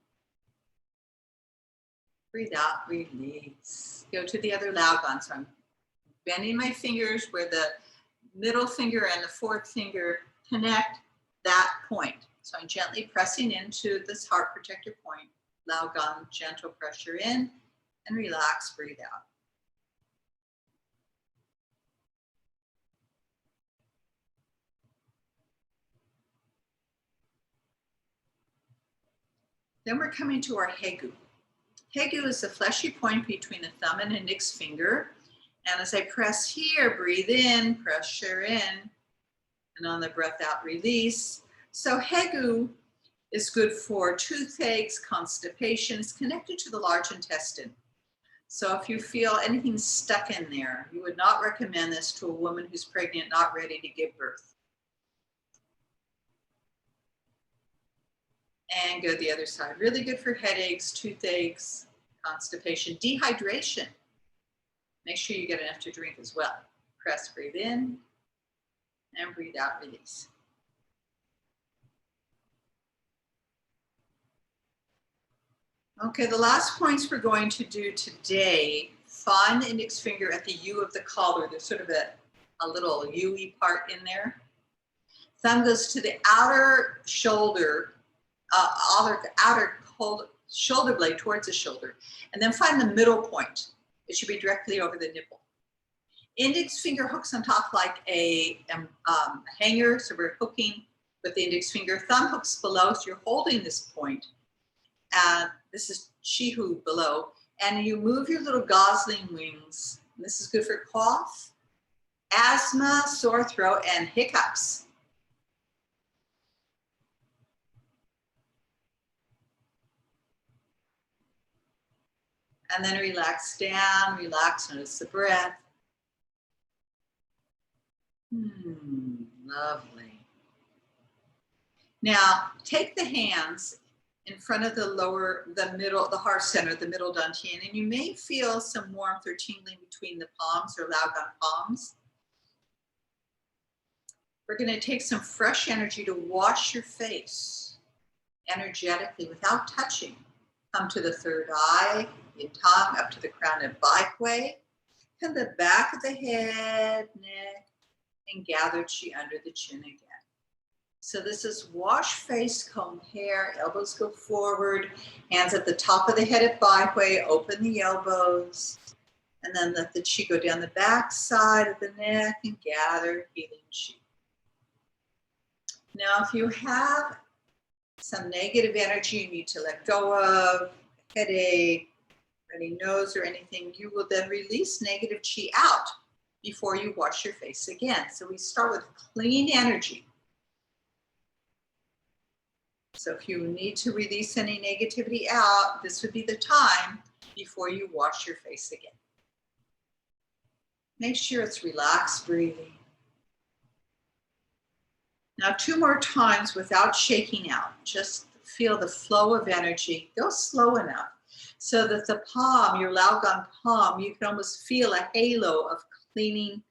S1: Breathe out, release. Go to the other Lao Gan. So I'm bending my fingers where the middle finger and the 4th finger connect that point. So I'm gently pressing into this heart protector point. Lao Gan, gentle pressure in and relax, breathe out. Then we're coming to our Hegu. Hegu is the fleshy point between the thumb and index finger. And as I press here, breathe in, pressure in, and on the breath out, release. So Hegu is good for toothaches, constipation. It's connected to the large intestine. So if you feel anything stuck in there, you would not recommend this to a woman who's pregnant, not ready to give birth. And go the other side. Really good for headaches, toothaches, constipation, dehydration. Make sure you get enough to drink as well. Press, breathe in, and breathe out, release. Okay, the last points we're going to do today, find the index finger at the U of the collar. There's sort of a a little U-y part in there. Thumb goes to the outer shoulder, outer shoulder blade towards the shoulder, and then find the middle point. It should be directly over the nipple. Index finger hooks on top like a hanger, so we're hooking with the index finger. Thumb hooks below, so you're holding this point. This is Shihu below, and you move your little gosling wings. This is good for cough, asthma, sore throat, and hiccups. And then relax down, relax, notice the breath. Lovely. Now, take the hands in front of the middle, the heart center, the middle dantian, and you may feel some warmth or tingling between the palms or Laogan palms. We're going to take some fresh energy to wash your face energetically without touching. Come to the third eye, your tongue up to the crown of Baikwei, and the back of the head, neck, and gather chi under the chin again. So this is wash face, comb hair, elbows go forward, hands at the top of the head at Baikwei, open the elbows, and then let the chi go down the back side of the neck and gather healing chi. Now, if you have some negative energy you need to let go of, headache, runny nose or anything, you will then release negative chi out before you wash your face again. So we start with clean energy. So if you need to release any negativity out, this would be the time before you wash your face again. Make sure it's relaxed breathing. Now 2 more times without shaking out. Just feel the flow of energy. Go slow enough so that the palm, your Laogan palm, you can almost feel a halo of cleaning,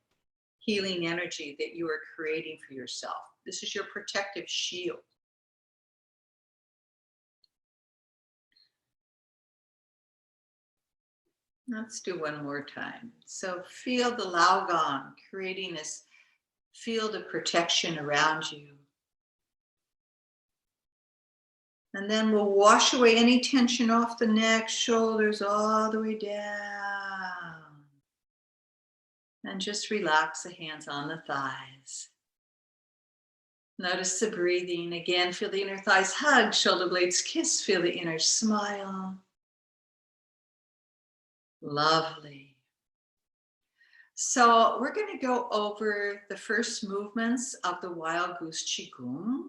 S1: healing energy that you are creating for yourself. This is your protective shield. Let's do 1 more time. So feel the Laogan creating this field of protection around you. And then we'll wash away any tension off the neck, shoulders, all the way down. And just relax the hands on the thighs. Notice the breathing. Again, feel the inner thighs hug, shoulder blades kiss, feel the inner smile. Lovely. So we're going to go over the first movements of the Wild Goose Qigong.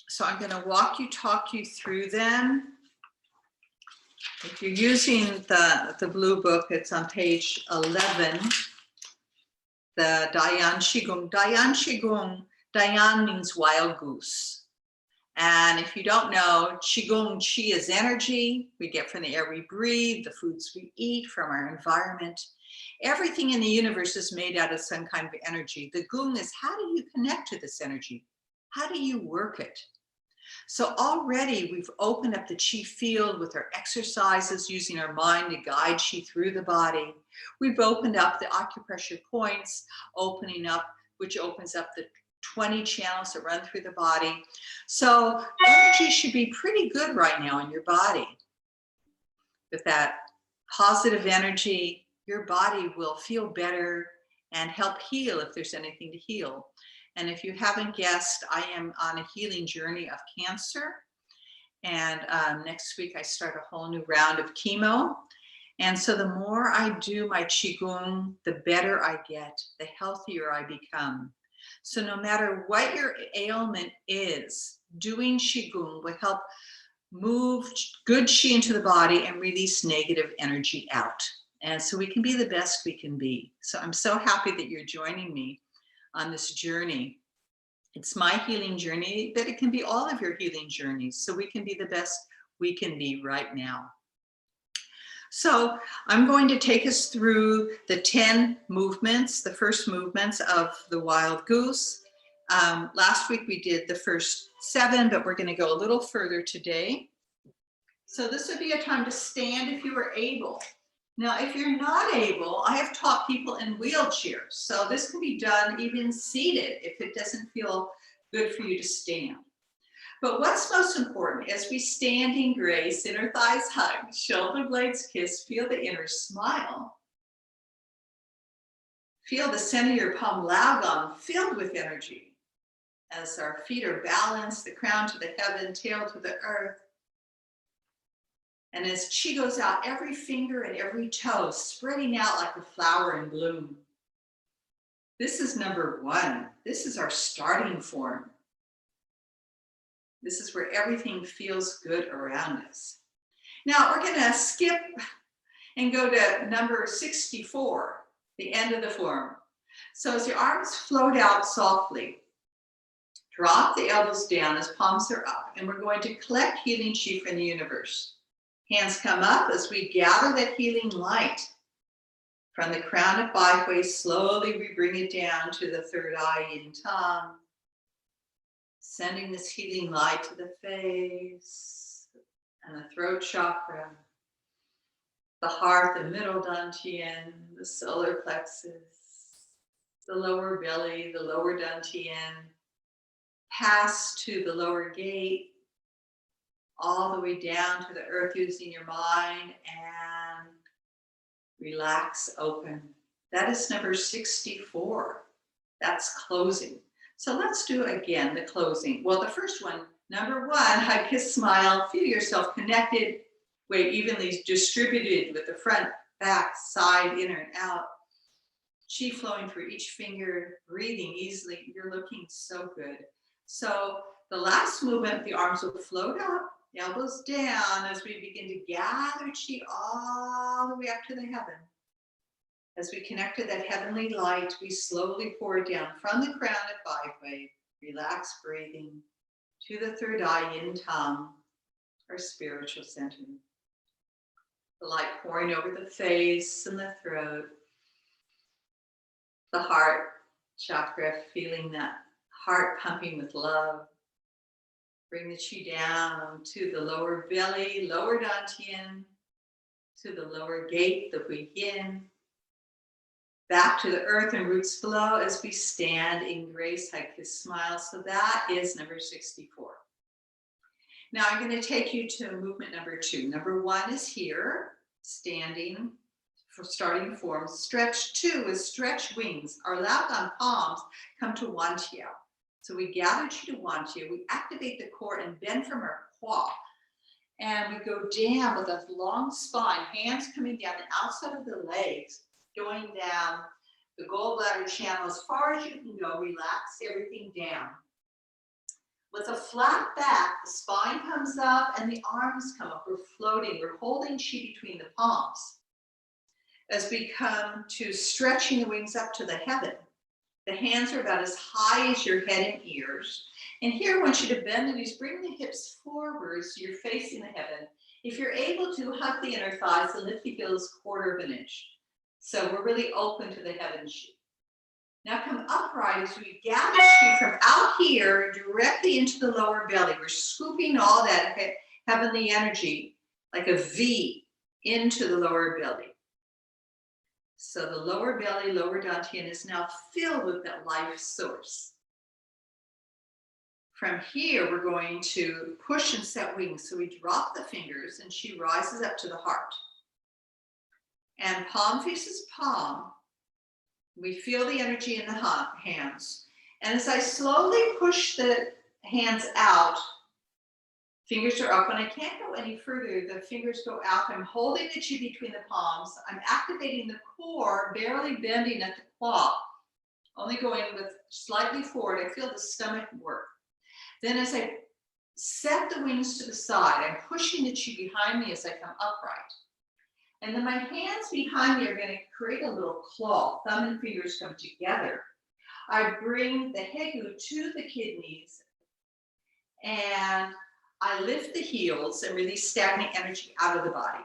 S1: So I'm going to talk you through them. If you're using the blue book, it's on page 11, the Dayan Qigong. Dayan Qigong, Dayan means wild goose. And if you don't know, Qigong, Qi is energy we get from the air we breathe, the foods we eat, from our environment. Everything in the universe is made out of some kind of energy. The Gong is, how do you connect to this energy? How do you work it? So already we've opened up the Qi field with our exercises, using our mind to guide Qi through the body. We've opened up the acupressure points, which opens up the 20 channels that run through the body. So energy should be pretty good right now in your body. With that positive energy, your body will feel better and help heal if there's anything to heal. And if you haven't guessed, I am on a healing journey of cancer. And next week I start a whole new round of chemo. And so the more I do my Qigong, the better I get, the healthier I become. So no matter what your ailment is, doing Qigong will help move good Qi into the body and release negative energy out. And so we can be the best we can be. So I'm so happy that you're joining me on this journey. It's my healing journey, but it can be all of your healing journeys. So we can be the best we can be right now. So I'm going to take us through the 10 movements, the first movements of the Wild Goose. Last week we did the first 7, but we're going to go a little further today. So this would be a time to stand if you are able. Now, if you're not able, I have taught people in wheelchairs. So this can be done even seated if it doesn't feel good for you to stand. But what's most important as we stand in grace, inner thighs hug, shoulder blades kiss, feel the inner smile. Feel the center of your palm laogong filled with energy as our feet are balanced, the crown to the heaven, tail to the earth. And as chi goes out, every finger and every toe spreading out like a flower in bloom. This is number one. This is our starting form. This is where everything feels good around us. Now we're going to skip and go to number 64, the end of the form. So as your arms float out softly, drop the elbows down as palms are up, and we're going to collect healing chi from the universe. Hands come up as we gather that healing light. From the crown of Baihui, slowly we bring it down to the third eye, yin tongue. Sending this healing light to the face and the throat chakra, the heart, the middle dantian, the solar plexus, the lower belly, the lower dantian, pass to the lower gate, all the way down to the earth using your mind, and relax, open. That is number 64. That's closing. So let's do again the closing. Well, the first one, number one, hug, kiss, smile, feel yourself connected, weight evenly distributed with the front, back, side, inner and out. Chi flowing through each finger, breathing easily. You're looking so good. So the last movement, the arms will float up, elbows down as we begin to gather chi all the way up to the heaven. As we connect to that heavenly light, we slowly pour it down from the crown at Baihui, relax breathing, to the third eye, yin tongue, our spiritual center. The light pouring over the face and the throat, the heart chakra, feeling that heart pumping with love. Bring the chi down to the lower belly, lower dantian, to the lower gate, the hui yin. Back to the earth and roots below as we stand in grace, hug, kiss, smile. So that is number 64. Now I'm going to take you to movement number 2. Number 1 is here, standing for starting form. Stretch 2 is stretch wings. Our laogong palms come to Wantiao. So we gather chi to Wantiao. We activate the core and bend from our qua. And we go down with a long spine, hands coming down the outside of the legs, going down the gallbladder channel as far as you can go. Relax everything down. With a flat back, the spine comes up and the arms come up. We're floating. We're holding chi between the palms. As we come to stretching the wings up to the heaven, the hands are about as high as your head and ears. And here I want you to bend the knees, bring the hips forward so you're facing the heaven. If you're able to, hug the inner thighs and lift the heels 1/4 of an inch. So we're really open to the heaven chi. Now come upright as we gather chi from out here directly into the lower belly. We're scooping all that heavenly energy like a V into the lower belly. So the lower belly, lower dantian is now filled with that life source. From here, we're going to push and set wings. So we drop the fingers and she rises up to the heart. And palm faces palm. We feel the energy in the hands. And as I slowly push the hands out, fingers are up. When I can't go any further, the fingers go out. I'm holding the chi between the palms. I'm activating the core, barely bending at the claw. Only going with slightly forward. I feel the stomach work. Then as I set the wings to the side, I'm pushing the chi behind me as I come upright. And then my hands behind me are going to create a little claw. Thumb and fingers come together. I bring the hegu to the kidneys and I lift the heels and release stagnant energy out of the body.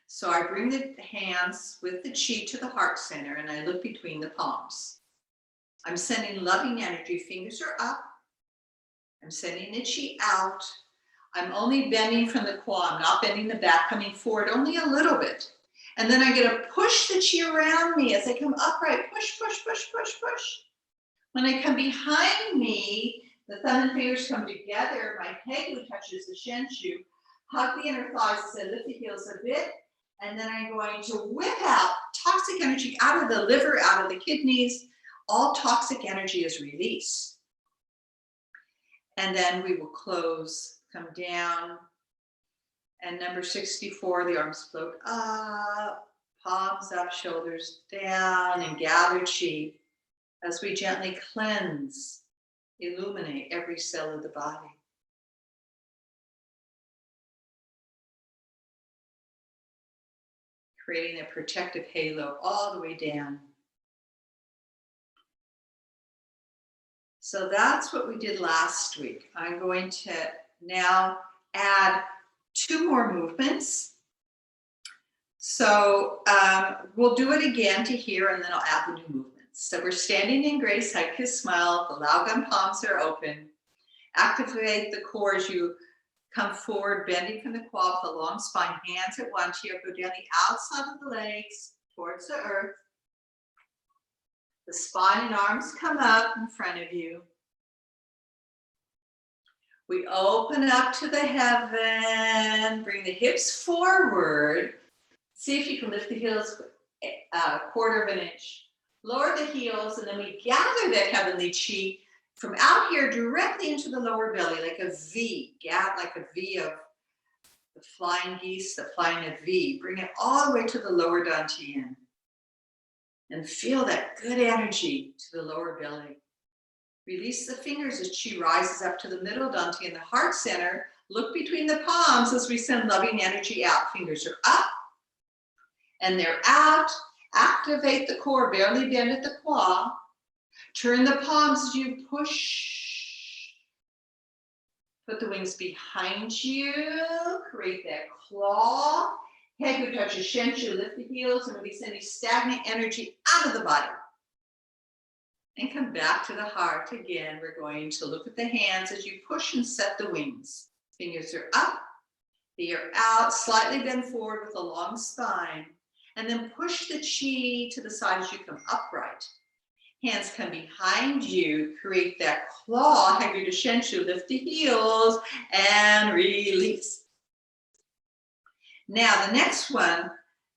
S1: So I bring the hands with the chi to the heart center and I look between the palms. I'm sending loving energy. Fingers are up. I'm sending the chi out. I'm only bending from the core. I'm not bending the back, coming forward only a little bit. And then I'm going to push the chi around me as I come upright. Push, push, push, push, push. When I come behind me, the thumb and fingers come together. My head touches the shen shu. Hug the inner thighs as I lift the heels a bit. And then I'm going to whip out toxic energy out of the liver, out of the kidneys. All toxic energy is released. And then we will close, come down. And number 64, the arms float up, palms up, shoulders down, and gather chi as we gently cleanse, illuminate every cell of the body. Creating a protective halo all the way down. So that's what we did last week. I'm going to now add 2 more movements. So we'll do it again to here, and then I'll add the new movements. So we're standing in grace, hug, kiss, smile. The Lao Gun palms are open. Activate the core as you come forward, bending from the quad with a long spine. Hands at one chair. Go down the outside of the legs towards the earth. The spine and arms come up in front of you. We open up to the heaven. Bring the hips forward. See if you can lift the heels a 1/4 of an inch. Lower the heels, and then we gather that heavenly chi from out here directly into the lower belly, like a V. Like a V of the flying geese, the flying a V. Bring it all the way to the lower dantian. And feel that good energy to the lower belly. Release the fingers as chi rises up to the middle dantian, the heart center. Look between the palms as we send loving energy out. Fingers are up and they're out. Activate the core, barely bend at the quad. Turn the palms as you push. Put the wings behind you. Create that claw. Head who touches shen shu, lift the heels and release any stagnant energy out of the body. And come back to the heart again. We're going to look at the hands as you push and set the wings. Fingers are up, they are out, slightly bend forward with a long spine. And then push the chi to the side as you come upright. Hands come behind you, create that claw, Hagyu to Shenshu, lift the heels and release. Now the next one,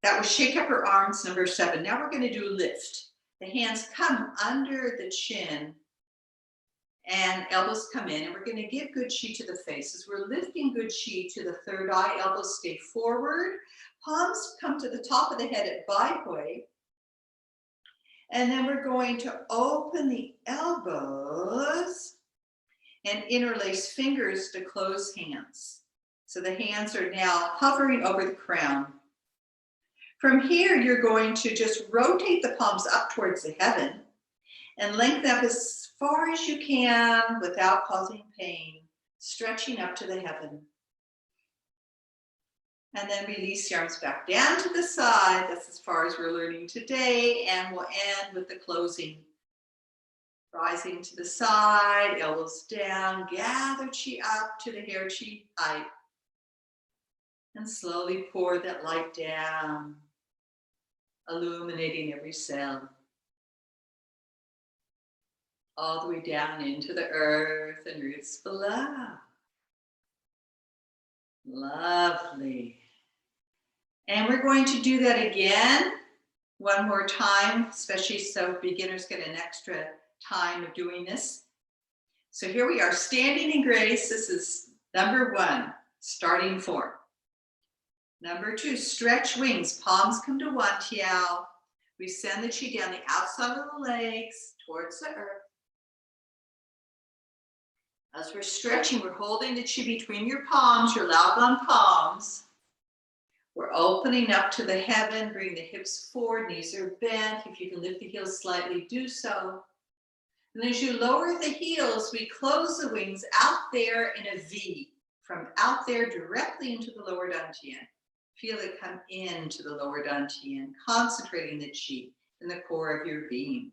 S1: that was shake up her arms, number 7. Now we're going to do lift. The hands come under the chin and elbows come in, and we're going to give good chi to the face. As we're lifting good chi to the third eye, elbows stay forward, palms come to the top of the head at Bai Hui. And then we're going to open the elbows and interlace fingers to close hands. So the hands are now hovering over the crown. From here, you're going to just rotate the palms up towards the heaven and lengthen up as far as you can without causing pain, stretching up to the heaven. And then release the arms back down to the side. That's as far as we're learning today. And we'll end with the closing. Rising to the side, elbows down, gather chi up to the hair chi height. And slowly pour that light down, illuminating every cell. All the way down into the earth and roots below. Lovely. And we're going to do that again one more time, especially so beginners get an extra time of doing this. So here we are, standing in grace. This is number 1, starting form. Number 2, stretch wings. Palms come to one tiao. We send the chi down the outside of the legs towards the earth. As we're stretching, we're holding the chi between your palms, your Lao Gan palms. We're opening up to the heaven. Bring the hips forward, knees are bent. If you can lift the heels slightly, do so. And as you lower the heels, we close the wings out there in a V, from out there directly into the lower dantian. Feel it come into the lower dantian, concentrating the chi in the core of your being.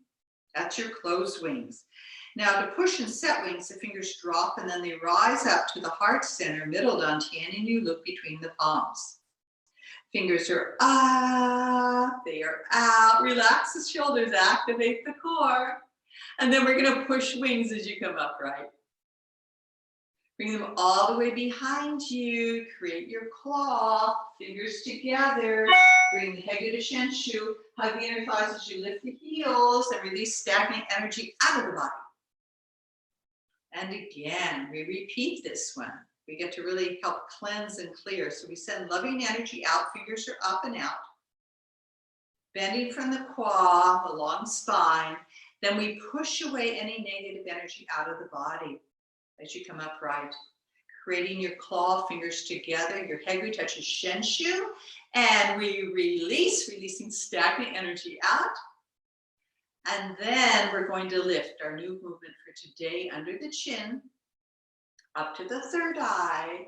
S1: That's your closed wings. Now to push and set wings, the fingers drop and then they rise up to the heart center, middle dantian, and you look between the palms. Fingers are up, they are out. Relax the shoulders, activate the core. And then we're gonna push wings as you come upright. Bring them all the way behind you. Create your claw, fingers together. Bring the hegu to shenshu. Hug the inner thighs as you lift the heels and release stagnant energy out of the body. And again, we repeat this one. We get to really help cleanse and clear. So we send loving energy out, fingers are up and out. Bending from the quad, the long spine. Then we push away any negative energy out of the body as you come upright. Creating your claw, fingers together. Your hegu touches shenshu. And we release, releasing stagnant energy out. And then we're going to lift our new movement for today under the chin, up to the third eye,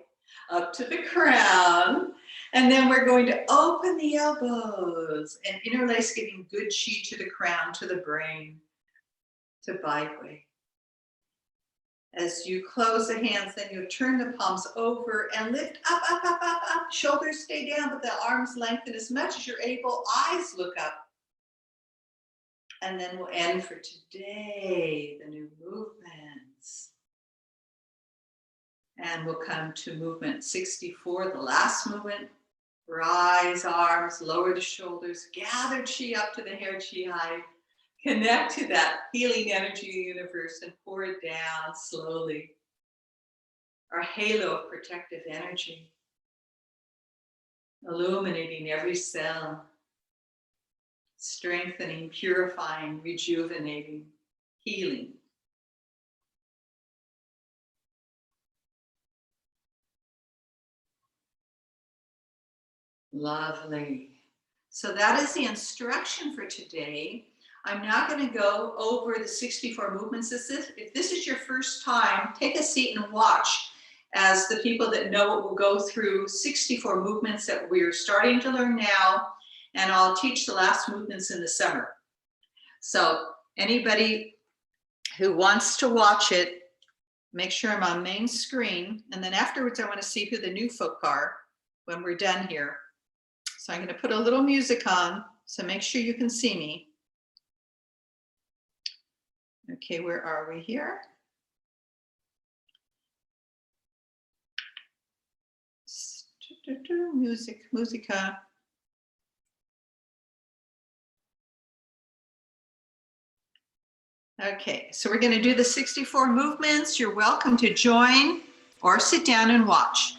S1: up to the crown. And then we're going to open the elbows and interlace, giving good chi to the crown, to the brain, to Bai Hui. As you close the hands, then you turn the palms over and lift up, up, up, up, up. Shoulders stay down, but the arms lengthen as much as you're able. Eyes look up. And then we'll end for today, the new movements. And we'll come to movement 64, the last movement. Rise arms, lower the shoulders, gather chi up to the hair chi high. Connect to that healing energy of the universe and pour it down slowly. Our halo of protective energy, illuminating every cell, strengthening, purifying, rejuvenating, healing. Lovely. So that is the instruction for today. I'm not going to go over the 64 movements. If this is your first time, take a seat and watch as the people that know it will go through 64 movements that we're starting to learn now, and I'll teach the last movements in the summer. So anybody who wants to watch it, make sure I'm on main screen, and then afterwards I want to see who the new folk are when we're done here. So I'm going to put a little music on, so make sure you can see me. Okay, where are we here? Music, musica. Okay, so we're going to do the 64 movements. You're welcome to join or sit down and watch.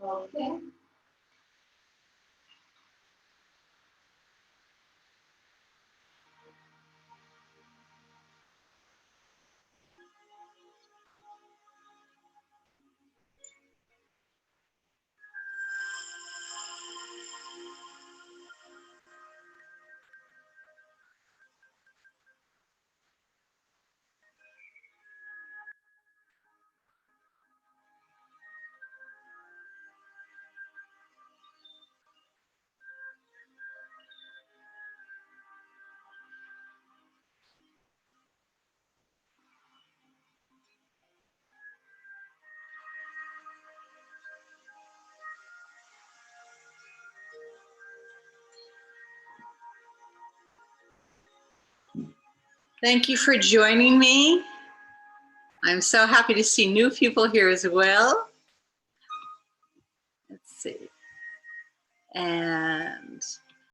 S1: Okay. Thank you for joining me. I'm so happy to see new people here as well. Let's see. And